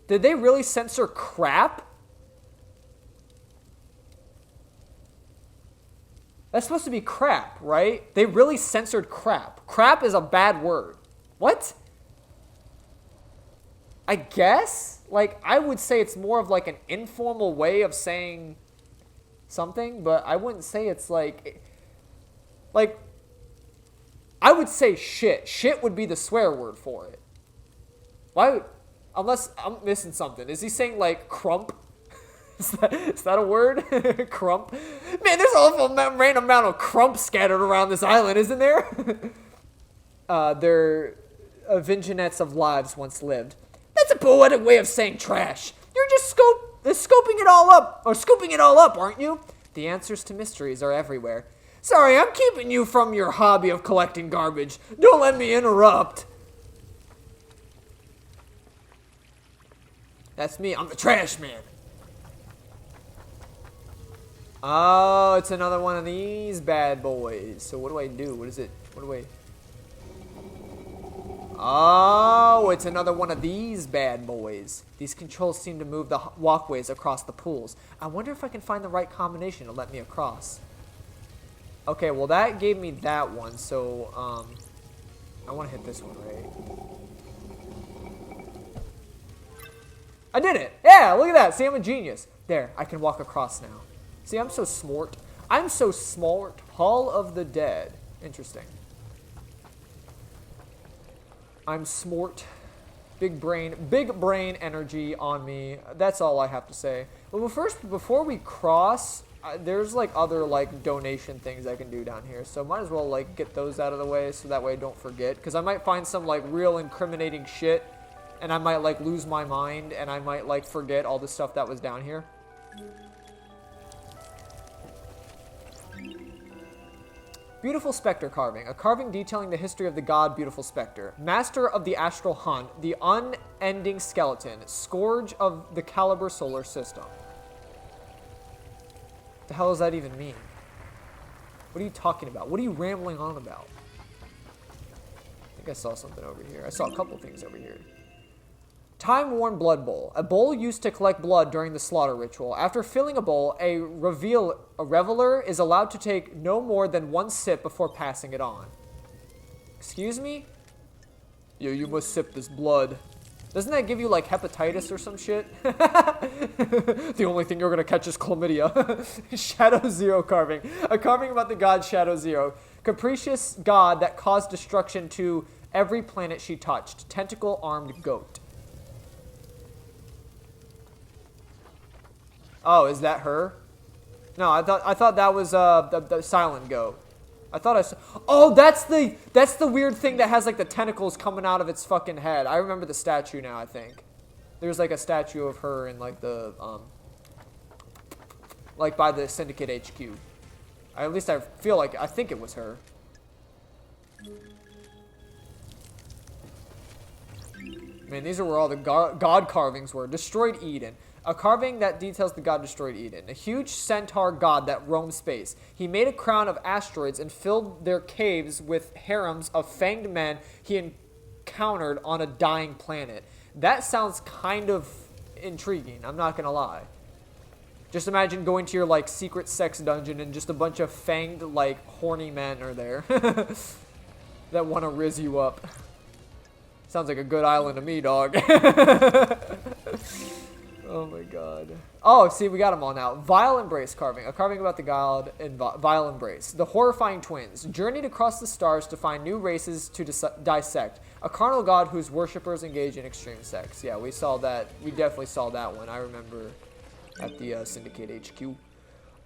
Did they really censor crap? That's supposed to be crap, right? They really censored crap. Crap is a bad word. What? I guess? Like, I would say it's more of like an informal way of saying something, but I wouldn't say it's like, I would say shit. Shit would be the swear word for it. Why? Unless I'm missing something. Is he saying like crump? Is that a word? Crump? Man, there's an awful random amount of crump scattered around this island, isn't there? They're vignettes of lives once lived. That's a poetic way of saying trash. You're just scoping it all up, or scooping it all up, aren't you? The answers to mysteries are everywhere. Sorry, I'm keeping you from your hobby of collecting garbage. Don't let me interrupt. That's me. I'm the trash man. Oh, it's another one of these bad boys. So what do I do? What is it? What do I... Oh, it's another one of these bad boys. These controls seem to move the walkways across the pools. I wonder if I can find the right combination to let me across. Okay, well that gave me that one, so I want to hit this one, right? I did it! Yeah, look at that. See, I'm a genius. There, I can walk across now. See, I'm so smart. I'm so smart. Hall of the Dead. Interesting. I'm smart. Big brain energy on me. That's all I have to say. But first, before we cross, there's like other like donation things I can do down here. So might as well like get those out of the way so that way I don't forget. Because I might find some like real incriminating shit and I might like lose my mind and I might like forget all the stuff that was down here. Beautiful Spectre carving. A carving detailing the history of the god Beautiful Spectre. Master of the astral hunt. The unending skeleton. Scourge of the Caliber solar system. What the hell does that even mean? What are you talking about? What are you rambling on about? I think I saw something over here. I saw a couple things over here. Time-worn blood bowl. A bowl used to collect blood during the slaughter ritual. After filling a bowl, a reveler is allowed to take no more than one sip before passing it on. Excuse me? Yo, you must sip this blood. Doesn't that give you, like, hepatitis or some shit? The only thing you're gonna catch is chlamydia. Shadow Zero carving. A carving about the god Shadow Zero. Capricious god that caused destruction to every planet she touched. Tentacle-armed goat. Oh, is that her? No, I thought that was the silent goat. I thought I saw. Oh, that's the weird thing that has like the tentacles coming out of its fucking head. I remember the statue now. I think there's like a statue of her in like the like by the Syndicate HQ. At least I feel like I think it was her. Man, these are where all the god carvings were. Destroyed Eden. A carving that details the god destroyed Eden. A huge centaur god that roams space. He made a crown of asteroids and filled their caves with harems of fanged men he encountered on a dying planet. That sounds kind of intriguing, I'm not gonna lie. Just imagine going to your, like, secret sex dungeon and just a bunch of fanged, like, horny men are there. That want to riz you up. Sounds like a good island to me, dog. Oh my god. Oh, see, we got them all now. Vile Embrace carving. A carving about the god in Vile Embrace. The horrifying twins. Journeyed across the stars to find new races to dissect. A carnal god whose worshippers engage in extreme sex. Yeah, we saw that. We definitely saw that one. I remember at the Syndicate HQ.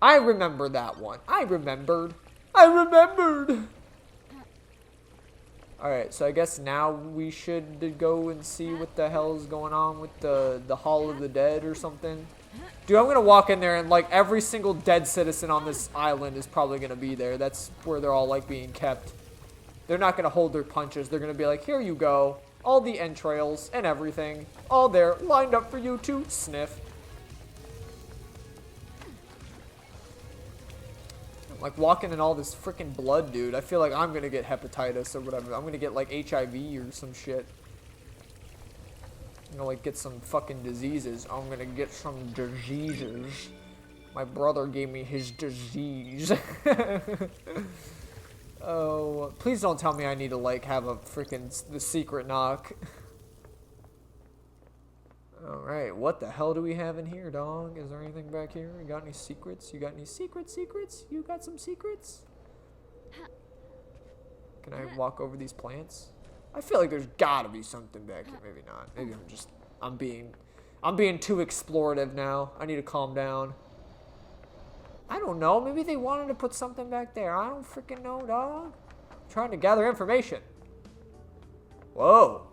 I remember that one. I remembered. Alright, so I guess now we should go and see what the hell is going on with the Hall of the Dead or something. Dude, I'm going to walk in there and, like, every single dead citizen on this island is probably going to be there. That's where they're all, like, being kept. They're not going to hold their punches. They're going to be like, here you go. All the entrails and everything. All there, lined up for you to sniff. Like, walking in all this freaking blood, dude. I feel like I'm gonna get hepatitis or whatever. I'm gonna get, like, HIV or some shit. I'm gonna, like, get some fucking diseases. I'm gonna get some diseases. My brother gave me his disease. Oh, please don't tell me I need to, like, have a freaking the secret knock. Alright, what the hell do we have in here, dog? Is there anything back here? You got any secrets? You got any secrets? You got some secrets? Can I walk over these plants? I feel like there's gotta be something back here. Maybe not. Maybe I'm being too explorative now. I need to calm down. I don't know. Maybe they wanted to put something back there. I don't freaking know, dog. I'm trying to gather information. Whoa.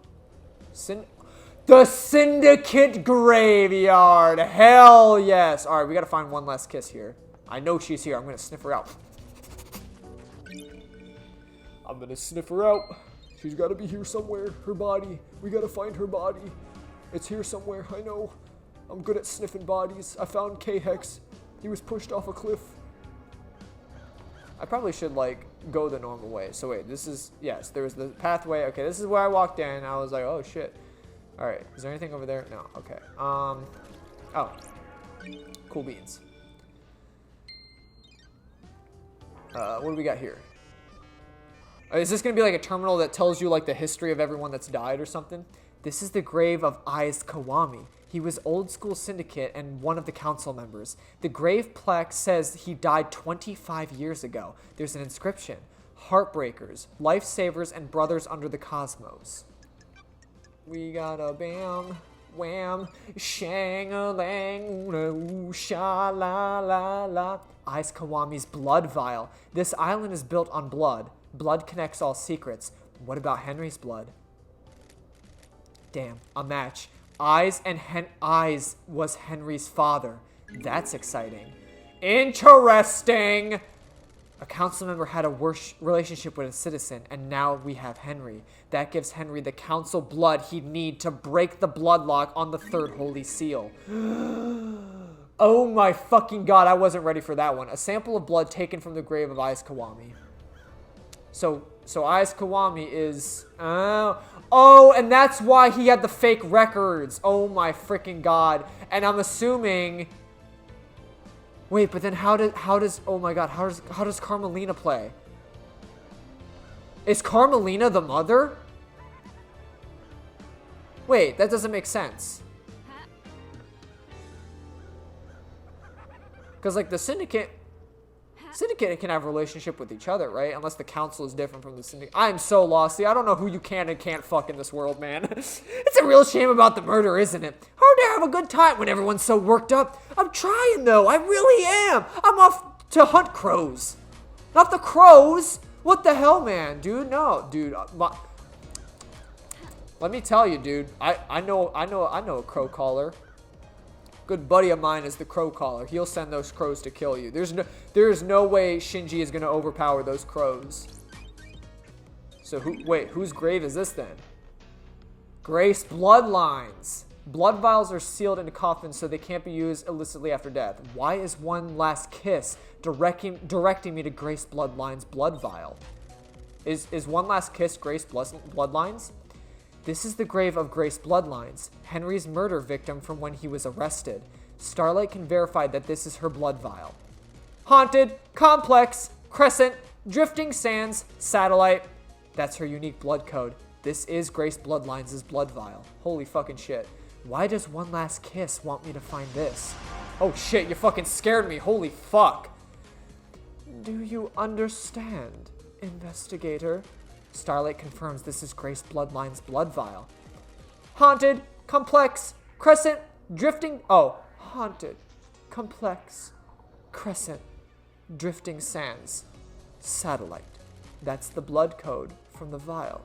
The Syndicate Graveyard. Hell yes. All right, we got to find one last kiss here. I know she's here. I'm going to sniff her out. I'm going to sniff her out. She's got to be here somewhere. Her body. We got to find her body. It's here somewhere. I know. I'm good at sniffing bodies. I found K-Hex. He was pushed off a cliff. I probably should, like, go the normal way. So wait, this is, yes, there was the pathway. Okay, this is where I walked in. I was like, oh, shit. All right, is there anything over there? No, okay. Oh, cool beans. What do we got here? Is this gonna be like a terminal that tells you like the history of everyone that's died or something? This is the grave of Aiz Kawami. He was old school syndicate and one of the council members. The grave plaque says he died 25 years ago. There's an inscription. Heartbreakers, lifesavers, and brothers under the cosmos. We got a bam, wham, shang-a-lang, ooh, sha-la-la-la. Aiz Kawami's blood vial. This island is built on blood. Blood connects all secrets. What about Henry's blood? Damn, a match. Aiz was Henry's father. That's exciting. Interesting. A council member had a worse relationship with a citizen, and now we have Henry. That gives Henry the council blood he'd need to break the blood lock on the third holy seal. Oh my fucking god, I wasn't ready for that one. A sample of blood taken from the grave of Ais Kawami. So Ais Kawami is... oh, and that's why he had the fake records. Oh my freaking god. And I'm assuming... Wait, but then how does oh my god, how does Carmelina play? Is Carmelina the mother? Wait, that doesn't make sense. Because like the Syndicate can have a relationship with each other, right? Unless the council is different from the Syndicate. I'm so lost. See, I don't know who you can and can't fuck in this world, man. It's a real shame about the murder, isn't it? Hard to have a good time when everyone's so worked up. I'm trying, though. I really am. I'm off to hunt crows. Not the crows. What the hell, man? Dude, no. Dude, let me tell you, dude. I know a crow caller. Good buddy of mine is the crow caller. He'll send those crows to kill you. There's no way Shinji is gonna overpower those crows. So whose grave is this then? Grace bloodlines. Blood vials are sealed into coffins so they can't be used illicitly after death. Why is one last kiss directing me to Grace bloodlines blood vial? Is one last kiss Grace bloodlines? This is the grave of Grace Bloodlines, Henry's murder victim from when he was arrested. Starlight can verify that this is her blood vial. Haunted, complex, crescent, drifting sands, satellite. That's her unique blood code. This is Grace Bloodlines' blood vial. Holy fucking shit. Why does One Last Kiss want me to find this? Oh shit, you fucking scared me. Holy fuck. Do you understand, investigator? Starlight confirms this is Grace Bloodline's blood vial. Haunted, complex, crescent, drifting... Oh, haunted, complex, crescent, drifting sands, satellite. That's the blood code from the vial,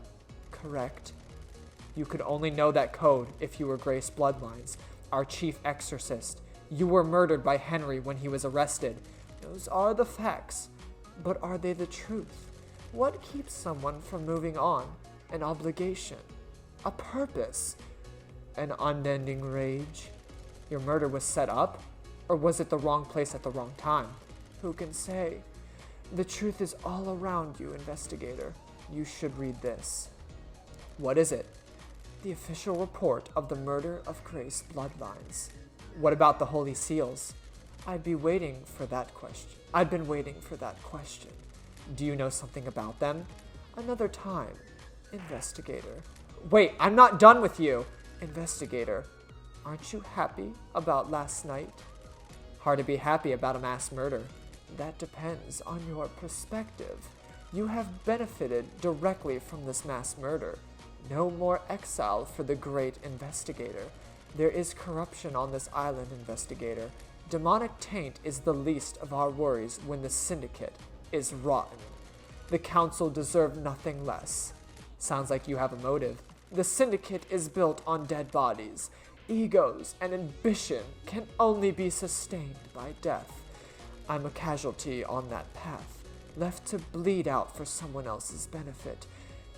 correct? You could only know that code if you were Grace Bloodlines, our chief exorcist. You were murdered by Henry when he was arrested. Those are the facts, but are they the truth? What keeps someone from moving on? An obligation, a purpose, an unending rage. Your murder was set up, or was it the wrong place at the wrong time? Who can say? The truth is all around you, investigator. You should read this. What is it? The official report of the murder of Grace Bloodlines. What about the Holy Seals? I've been waiting for that question. Do you know something about them? Another time. Investigator. Wait, I'm not done with you. Investigator. Aren't you happy about last night? Hard to be happy about a mass murder. That depends on your perspective. You have benefited directly from this mass murder. No more exile for the great investigator. There is corruption on this island, investigator. Demonic taint is the least of our worries when the Syndicate is rotten. The council deserve nothing less. Sounds like you have a motive. The Syndicate is built on dead bodies. Egos and ambition can only be sustained by death. I'm a casualty on that path, left to bleed out for someone else's benefit.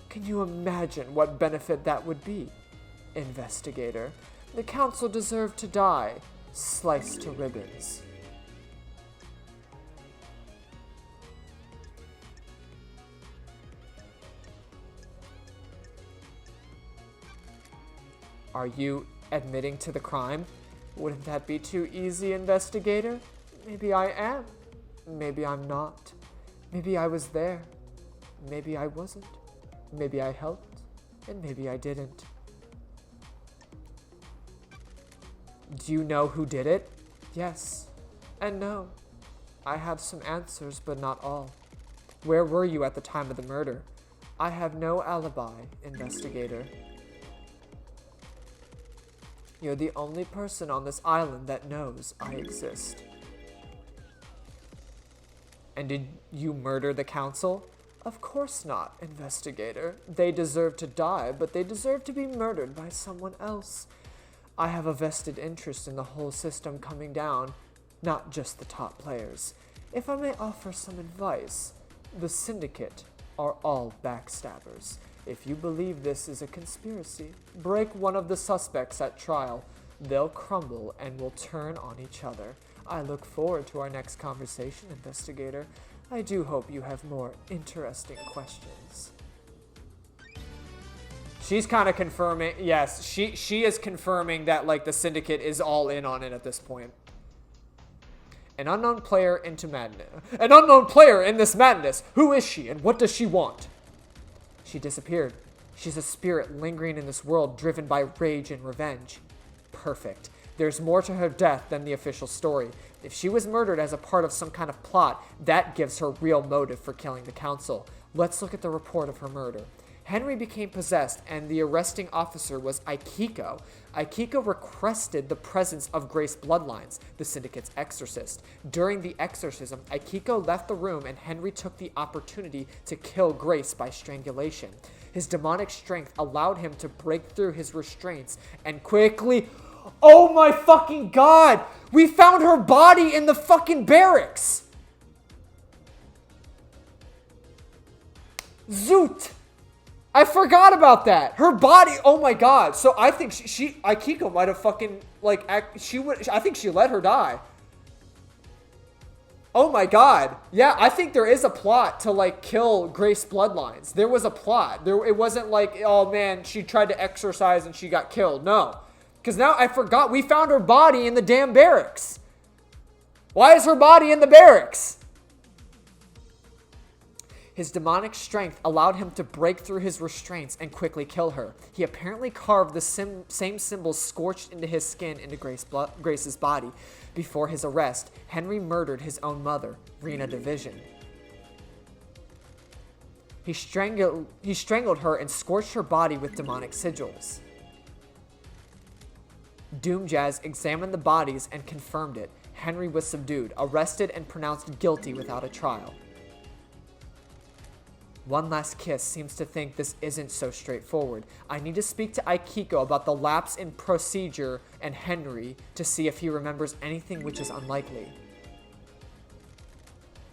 Can you imagine what benefit that would be? Investigator, the council deserve to die, sliced to ribbons. Are you admitting to the crime? Wouldn't that be too easy, investigator? Maybe I am. Maybe I'm not. Maybe I was there. Maybe I wasn't. Maybe I helped. And maybe I didn't. Do you know who did it? Yes. And no. I have some answers, but not all. Where were you at the time of the murder? I have no alibi, investigator. You're the only person on this island that knows I exist. And did you murder the council? Of course not, investigator. They deserve to die, but they deserve to be murdered by someone else. I have a vested interest in the whole system coming down, not just the top players. If I may offer some advice, the Syndicate are all backstabbers. If you believe this is a conspiracy, break one of the suspects at trial. They'll crumble and will turn on each other. I look forward to our next conversation, investigator. I do hope you have more interesting questions. She's kind of confirming, yes, she is confirming that, like, the Syndicate is all in on it at this point. An unknown player into madness. An unknown player in this madness. Who is she and what does she want? She disappeared. She's a spirit lingering in this world, driven by rage and revenge. Perfect. There's more to her death than the official story. If she was murdered as a part of some kind of plot, that gives her real motive for killing the council. Let's look at the report of her murder. Henry became possessed, and the arresting officer was Aikiko. Aikiko requested the presence of Grace Bloodlines, the Syndicate's exorcist. During the exorcism, Aikiko left the room, and Henry took the opportunity to kill Grace by strangulation. His demonic strength allowed him to break through his restraints and quickly... Oh my fucking god! We found her body in the fucking barracks! Zoot! I forgot about that. Her body. Oh my god. So I think Aikiko might have fucking like I think she let her die. Oh my god. Yeah, I think there is a plot to like kill Grace Bloodlines. There was a plot. It wasn't like, oh man, she tried to exorcise and she got killed. No. Cuz now I forgot we found her body in the damn barracks. Why is her body in the barracks? His demonic strength allowed him to break through his restraints and quickly kill her. He apparently carved the same symbols scorched into his skin into Grace's body. Before his arrest, Henry murdered his own mother, Rena Division. He strangled her and scorched her body with demonic sigils. Doomjazz examined the bodies and confirmed it. Henry was subdued, arrested, and pronounced guilty without a trial. One Last Kiss seems to think this isn't so straightforward. I need to speak to Aikiko about the lapse in procedure and Henry to see if he remembers anything, which is unlikely.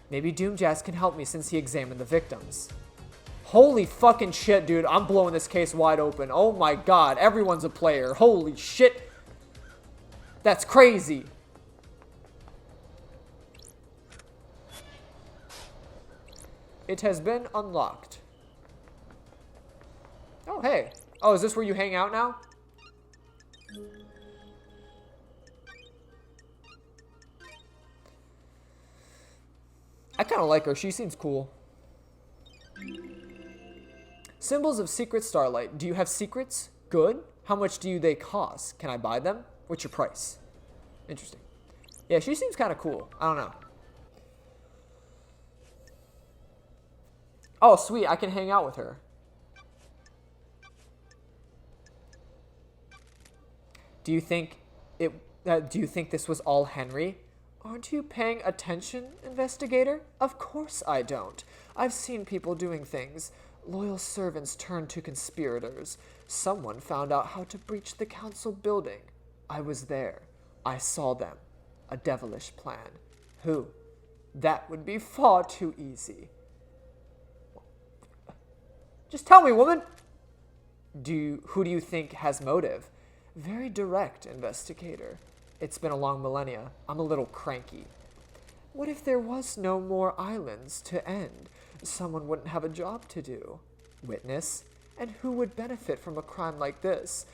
Maybe Doomjazz can help me since he examined the victims. Holy fucking shit, dude. I'm blowing this case wide open. Oh my god. Everyone's a player. Holy shit. That's crazy. It has been unlocked. Oh, hey. Oh, is this where you hang out now? I kind of like her. She seems cool. Symbols of Secret Starlight. Do you have secrets? Good. How much do they cost? Can I buy them? What's your price? Interesting. Yeah, she seems kind of cool. I don't know. Oh, sweet. I can hang out with her. Do you think this was all Henry? Aren't you paying attention, investigator? Of course I don't. I've seen people doing things. Loyal servants turned to conspirators. Someone found out how to breach the council building. I was there. I saw them. A devilish plan. Who? That would be far too easy. Just tell me, woman. Who do you think has motive? Very direct, investigator. It's been a long millennia. I'm a little cranky. What if there was no more islands to end? Someone wouldn't have a job to do. Witness? And who would benefit from a crime like this?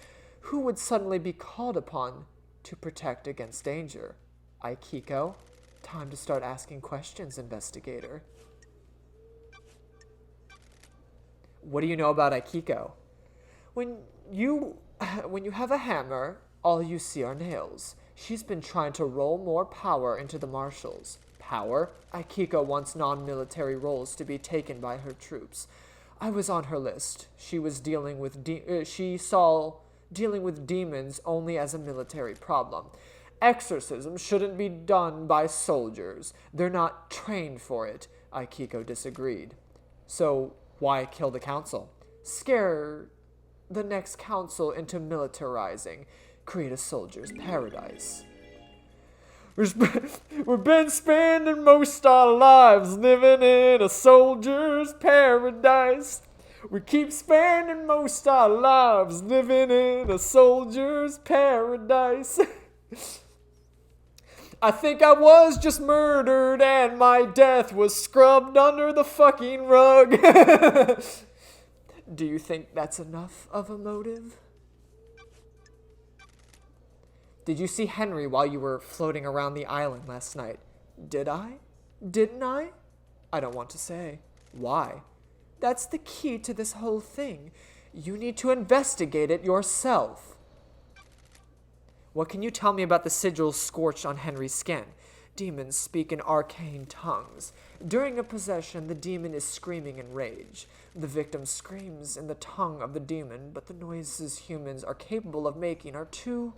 Who would suddenly be called upon to protect against danger? Aikiko? Time to start asking questions, investigator. What do you know about Aikiko? When you have a hammer, all you see are nails. She's been trying to roll more power into the marshals. Power? Aikiko wants non-military roles to be taken by her troops. I was on her list. She was dealing with dealing with demons only as a military problem. Exorcism shouldn't be done by soldiers. They're not trained for it. Aikiko disagreed. So why kill the council? Scare the next council into militarizing. Create a soldier's paradise. We've been spending most our lives living in a soldier's paradise. We keep spending most our lives living in a soldier's paradise. I think I was just murdered and my death was scrubbed under the fucking rug. Do you think that's enough of a motive? Did you see Henry while you were floating around the island last night? Did I? Didn't I? I don't want to say. Why? That's the key to this whole thing. You need to investigate it yourself. What can you tell me about the sigils scorched on Henry's skin? Demons speak in arcane tongues. During a possession, the demon is screaming in rage. The victim screams in the tongue of the demon, but the noises humans are capable of making are too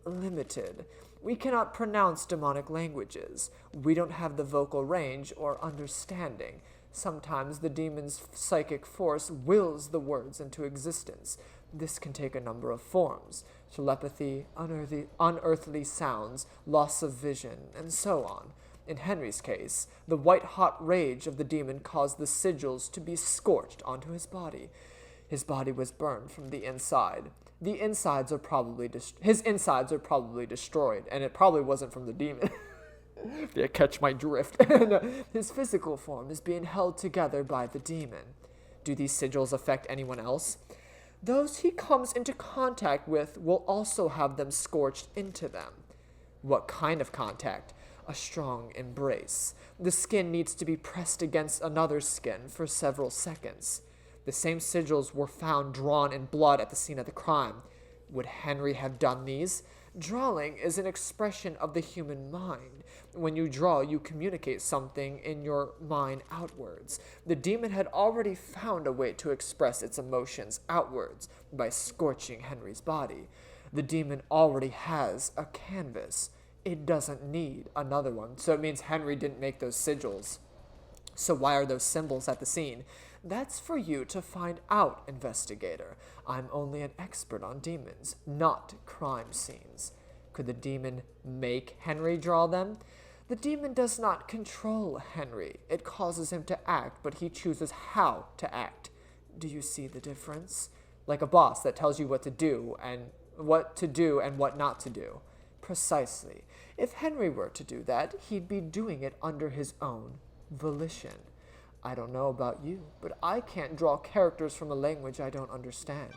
limited. We cannot pronounce demonic languages. We don't have the vocal range or understanding. Sometimes the demon's psychic force wills the words into existence. This can take a number of forms: telepathy, unearthly sounds, loss of vision, and so on. In Henry's case, the white-hot rage of the demon caused the sigils to be scorched onto his body. His body was burned from the inside. His insides are probably destroyed, and it probably wasn't from the demon. Yeah, catch my drift. His physical form is being held together by the demon. Do these sigils affect anyone else? Those he comes into contact with will also have them scorched into them. What kind of contact? A strong embrace. The skin needs to be pressed against another's skin for several seconds. The same sigils were found drawn in blood at the scene of the crime. Would Henry have done these? Drawing is an expression of the human mind. When you draw, you communicate something in your mind outwards. The demon had already found a way to express its emotions outwards by scorching Henry's body. The demon already has a canvas. It doesn't need another one. So it means Henry didn't make those sigils. So why are those symbols at the scene? That's for you to find out, investigator. I'm only an expert on demons, not crime scenes. Could the demon make Henry draw them? The demon does not control Henry. It causes him to act, but he chooses how to act. Do you see the difference? Like a boss that tells you what to do and what not to do. Precisely. If Henry were to do that, he'd be doing it under his own volition. I don't know about you, but I can't draw characters from a language I don't understand.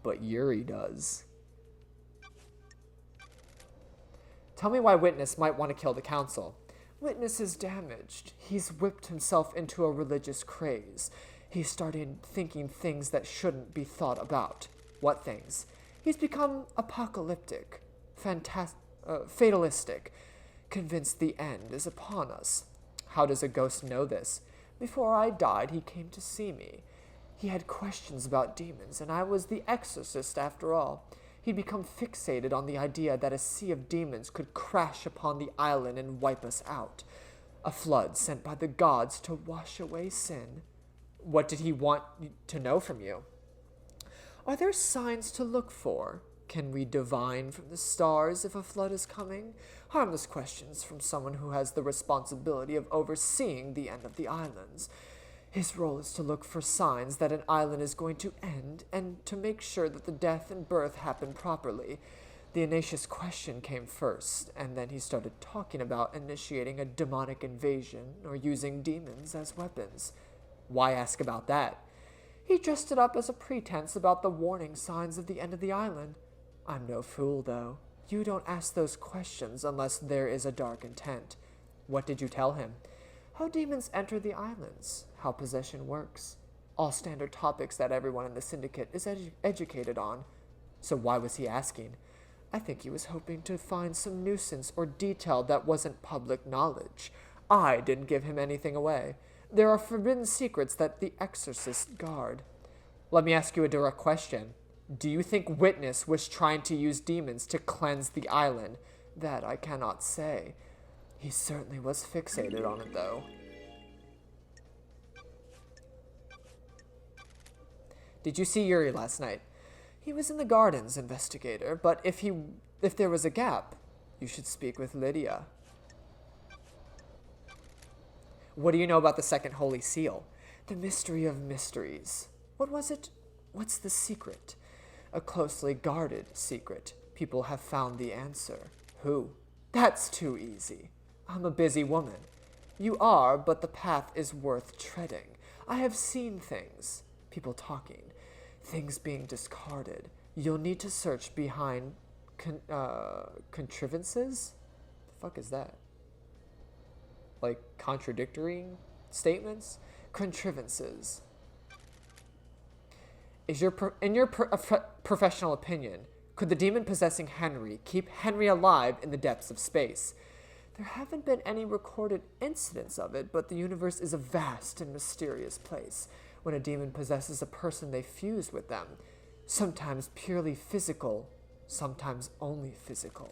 But Yuri does. Tell me why Witness might want to kill the council. Witness is damaged. He's whipped himself into a religious craze. He started thinking things that shouldn't be thought about. What things? He's become apocalyptic, fatalistic, convinced the end is upon us. How does a ghost know this? Before I died, he came to see me. He had questions about demons, and I was the exorcist after all. He'd become fixated on the idea that a sea of demons could crash upon the island and wipe us out. A flood sent by the gods to wash away sin. What did he want to know from you? Are there signs to look for? Can we divine from the stars if a flood is coming? Harmless questions from someone who has the responsibility of overseeing the end of the islands. His role is to look for signs that an island is going to end and to make sure that the death and birth happen properly. The Ignatius question came first, and then he started talking about initiating a demonic invasion or using demons as weapons. Why ask about that? He dressed it up as a pretense about the warning signs of the end of the island. I'm no fool, though. You don't ask those questions unless there is a dark intent. What did you tell him? How demons enter the islands, how possession works. All standard topics that everyone in the Syndicate is educated on. So why was he asking? I think he was hoping to find some nuisance or detail that wasn't public knowledge. I didn't give him anything away. There are forbidden secrets that the exorcists guard. Let me ask you a direct question. Do you think Witness was trying to use demons to cleanse the island? That I cannot say. He certainly was fixated on it, though. Did you see Yuri last night? He was in the gardens, investigator, but if there was a gap, You should speak with Lydia. What do you know about the second Holy Seal? The mystery of mysteries. What was it? What's the secret? A closely guarded secret. People have found the answer. Who? That's too easy. I'm a busy woman. You are, but the path is worth treading. I have seen things. People talking. Things being discarded. You'll need to search behind contrivances? The fuck is that? Like contradictory statements? Contrivances. In your professional opinion, could the demon possessing Henry keep Henry alive in the depths of space? There haven't been any recorded incidents of it, but the universe is a vast and mysterious place. When a demon possesses a person, they fuse with them. Sometimes purely physical, sometimes only physical.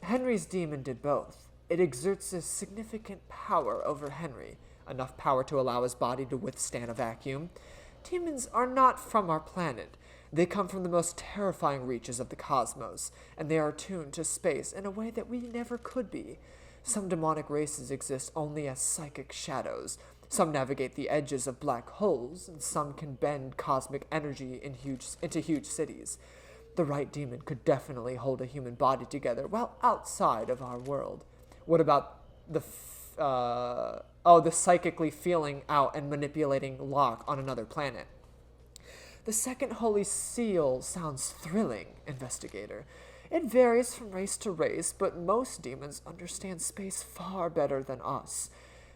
Henry's demon did both. It exerts a significant power over Henry, enough power to allow his body to withstand a vacuum. Demons are not from our planet. They come from the most terrifying reaches of the cosmos, and they are attuned to space in a way that we never could be. Some demonic races exist only as psychic shadows. Some navigate the edges of black holes, and some can bend cosmic energy into huge cities. The right demon could definitely hold a human body together while outside of our world. What about the psychically feeling out and manipulating Locke on another planet? The second Holy Seal sounds thrilling, investigator. It varies from race to race, but most demons understand space far better than us.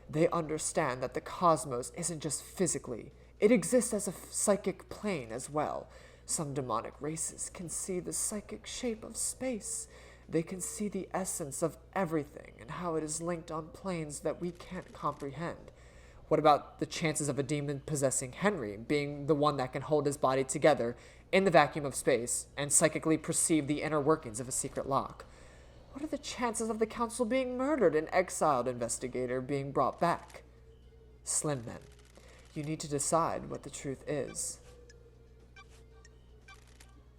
They understand that the cosmos isn't just physically. It exists as a psychic plane as well. Some demonic races can see the psychic shape of space. They can see the essence of everything and how it is linked on planes that we can't comprehend. What about the chances of a demon possessing Henry being the one that can hold his body together in the vacuum of space and psychically perceive the inner workings of a secret lock? What are the chances of the council being murdered and exiled investigator being brought back? Slim, then. You need to decide what the truth is.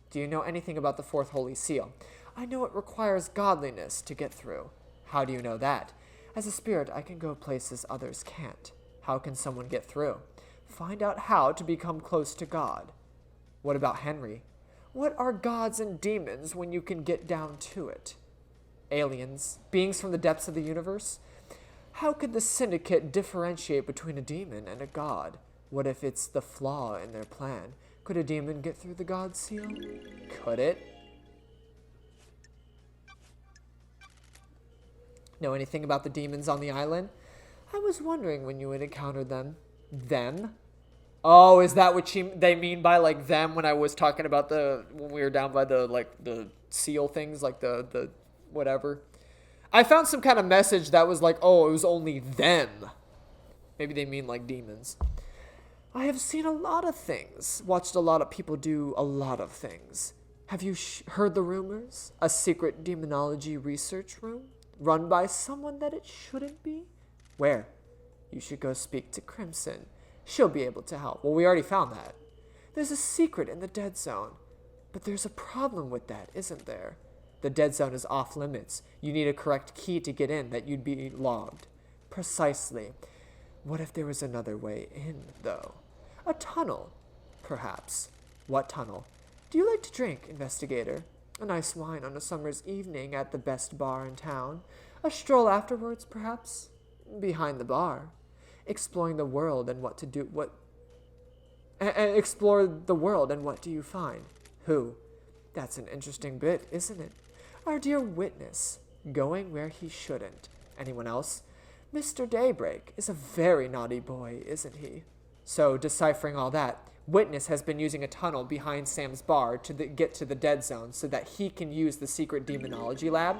Do you know anything about the fourth Holy Seal? I know it requires godliness to get through. How do you know that? As a spirit, I can go places others can't. How can someone get through? Find out how to become close to God. What about Henry? What are gods and demons when you can get down to it? Aliens, beings from the depths of the universe? How could the Syndicate differentiate between a demon and a god? What if it's the flaw in their plan? Could a demon get through the God Seal? Could it? Know anything about the demons on the island? I was wondering when you would encounter them. Them? Oh, is that what they mean by like them when I was talking about when we were down by the seal things, like the whatever? I found some kind of message that was like, oh, it was only them. Maybe they mean like demons. I have seen a lot of things, watched a lot of people do a lot of things. Have you heard the rumors? A secret demonology research room run by someone that it shouldn't be? Where? You should go speak to Crimson. She'll be able to help. Well, we already found that. There's a secret in the dead zone. But there's a problem with that, isn't there? The dead zone is off limits. You need a correct key to get in that you'd be logged. Precisely. What if there was another way in, though? A tunnel, perhaps. What tunnel? Do you like to drink, investigator? A nice wine on a summer's evening at the best bar in town. A stroll afterwards, perhaps? Behind the bar. Exploring the world and what to do, explore the world and what do you find? Who? That's an interesting bit, isn't it? Our dear witness, going where he shouldn't. Anyone else? Mr. Daybreak is a very naughty boy, isn't he? So, deciphering all that, Witness has been using a tunnel behind Sam's bar to get to the dead zone so that he can use the secret demonology lab.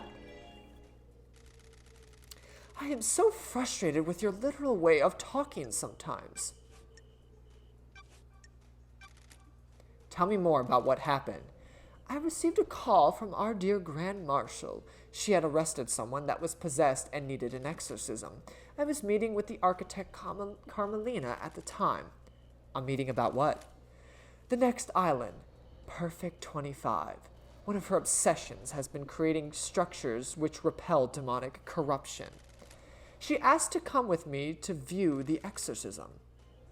I am so frustrated with your literal way of talking sometimes. Tell me more about what happened. I received a call from our dear Grand Marshal. She had arrested someone that was possessed and needed an exorcism. I was meeting with the architect Carmelina at the time. A meeting about what? The next island. Perfect 25. One of her obsessions has been creating structures which repel demonic corruption. She asked to come with me to view the exorcism.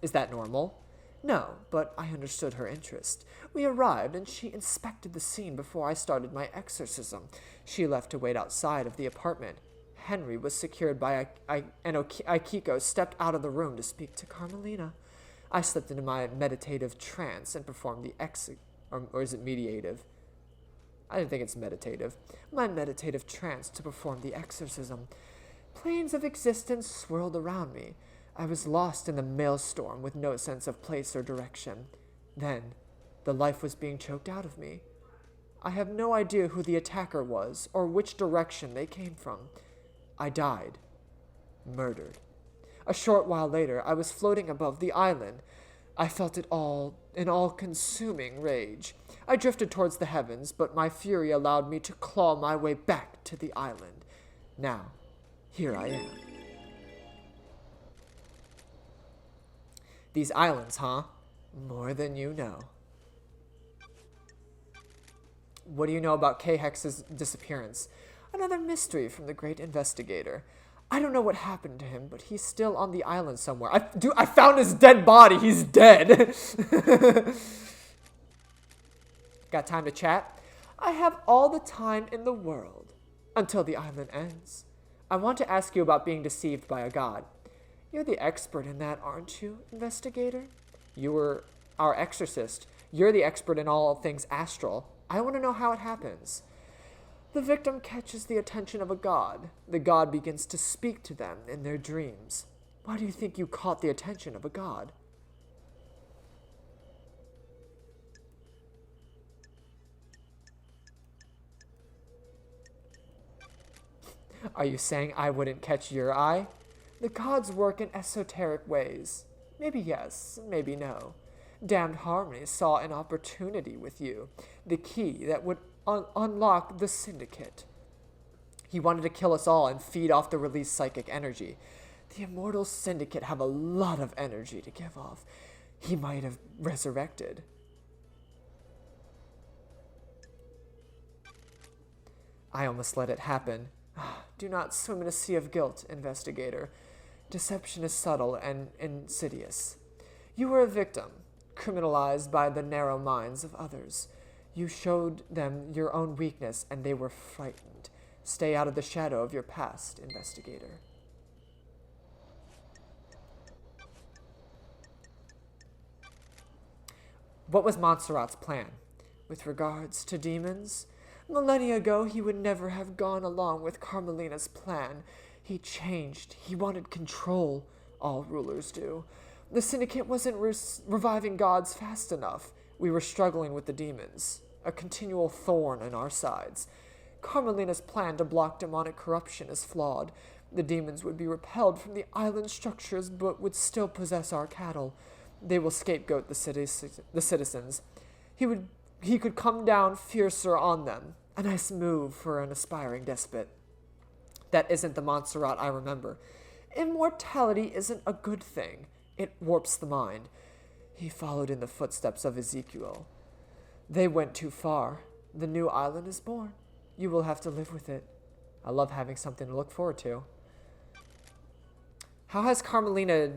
Is that normal? No, but I understood her interest. We arrived, and she inspected the scene before I started my exorcism. She left to wait outside of the apartment. Henry was secured by and Akiko stepped out of the room to speak to Carmelina. I slipped into my meditative trance and performed the or is it mediative? I didn't think it's meditative. My meditative trance to perform the exorcism. Planes of existence swirled around me. I was lost in the maelstrom with no sense of place or direction. Then, the life was being choked out of me. I have no idea who the attacker was or which direction they came from. I died. Murdered. A short while later, I was floating above the island. I felt it all, an all-consuming rage. I drifted towards the heavens, but my fury allowed me to claw my way back to the island. Now, here I am. These islands, huh? More than you know. What do you know about K-Hex's disappearance? Another mystery from the great investigator. I don't know what happened to him, but he's still on the island somewhere. I found his dead body. He's dead. Got time to chat? I have all the time in the world. Until the island ends. I want to ask you about being deceived by a god. You're the expert in that, aren't you, investigator? You were our exorcist. You're the expert in all things astral. I want to know how it happens. The victim catches the attention of a god. The god begins to speak to them in their dreams. Why do you think you caught the attention of a god? Are you saying I wouldn't catch your eye? The gods work in esoteric ways. Maybe yes, maybe no. Damned Harmony saw an opportunity with you, the key that would unlock the Syndicate. He wanted to kill us all and feed off the released psychic energy. The immortal Syndicate have a lot of energy to give off. He might have resurrected. I almost let it happen. Do not swim in a sea of guilt, investigator. Deception is subtle and insidious. You were a victim, criminalized by the narrow minds of others. You showed them your own weakness, and they were frightened. Stay out of the shadow of your past, investigator. What was Montserrat's plan? With regards to demons? Millennia ago, he would never have gone along with Carmelina's plan. He changed. He wanted control. All rulers do. The Syndicate wasn't reviving gods fast enough. We were struggling with the demons, a continual thorn in our sides. Carmelina's plan to block demonic corruption is flawed. The demons would be repelled from the island structures, but would still possess our cattle. They will scapegoat the citizens. He could come down fiercer on them. A nice move for an aspiring despot. That isn't the Montserrat I remember. Immortality isn't a good thing. It warps the mind. He followed in the footsteps of Ezekiel. They went too far. The new island is born. You will have to live with it. I love having something to look forward to. How has Carmelina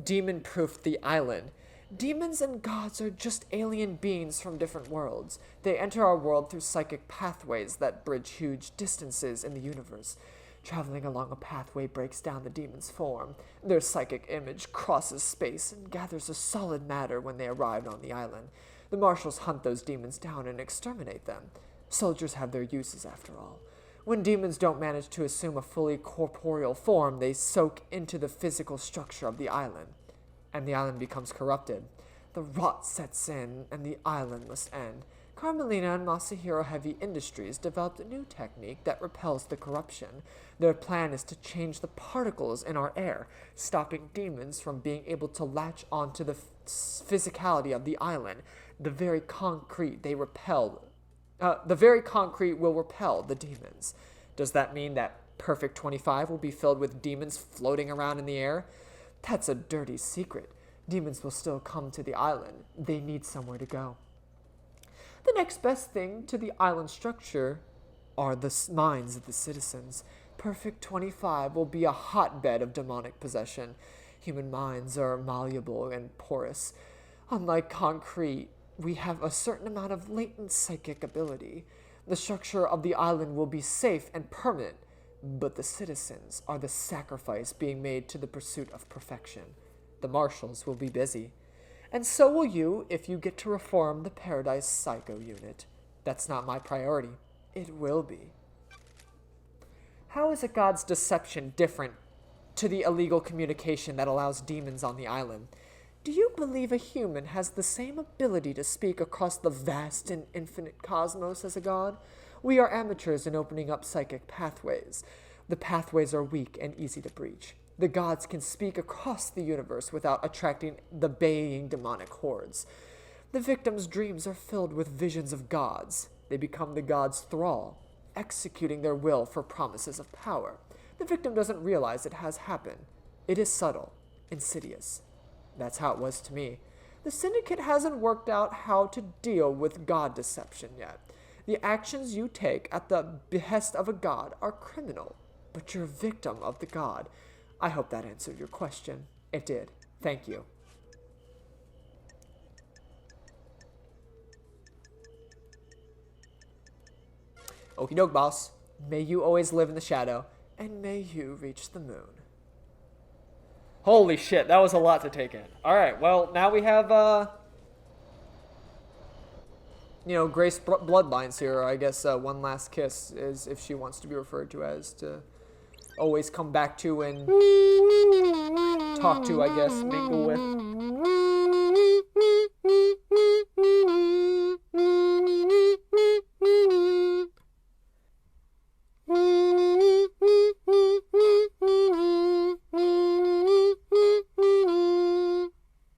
demon-proofed the island? Demons and gods are just alien beings from different worlds. They enter our world through psychic pathways that bridge huge distances in the universe. Traveling along a pathway breaks down the demon's form. Their psychic image crosses space and gathers a solid matter when they arrive on the island. The marshals hunt those demons down and exterminate them. Soldiers have their uses after all. When demons don't manage to assume a fully corporeal form, they soak into the physical structure of the island, and the island becomes corrupted. The rot sets in, and the island must end. Carmelina and Masahiro Heavy Industries developed a new technique that repels the corruption. Their plan is to change the particles in our air, stopping demons from being able to latch onto the physicality of the island. The very concrete will repel the demons. Does that mean that Perfect 25 will be filled with demons floating around in the air? That's a dirty secret. Demons will still come to the island. They need somewhere to go. The next best thing to the island structure are the minds of the citizens. Perfect 25 will be a hotbed of demonic possession. Human minds are malleable and porous. Unlike concrete, we have a certain amount of latent psychic ability. The structure of the island will be safe and permanent, but the citizens are the sacrifice being made to the pursuit of perfection. The marshals will be busy. And so will you if you get to reform the Paradise Psycho Unit. That's not my priority. It will be. How is a god's deception different to the illegal communication that allows demons on the island? Do you believe a human has the same ability to speak across the vast and infinite cosmos as a god? We are amateurs in opening up psychic pathways. The pathways are weak and easy to breach. The gods can speak across the universe without attracting the baying demonic hordes. The victim's dreams are filled with visions of gods. They become the god's thrall, executing their will for promises of power. The victim doesn't realize it has happened. It is subtle, insidious. That's how it was to me. The Syndicate hasn't worked out how to deal with god deception yet. The actions you take at the behest of a god are criminal, but you're a victim of the god. I hope that answered your question. It did. Thank you. Okie doke, boss. May you always live in the shadow, and may you reach the moon. Holy shit, that was a lot to take in. Alright, well, now we have, Grace Bloodlines here. I guess One Last Kiss is if she wants to be referred to as, to always come back to and talk to, I guess, mingle with.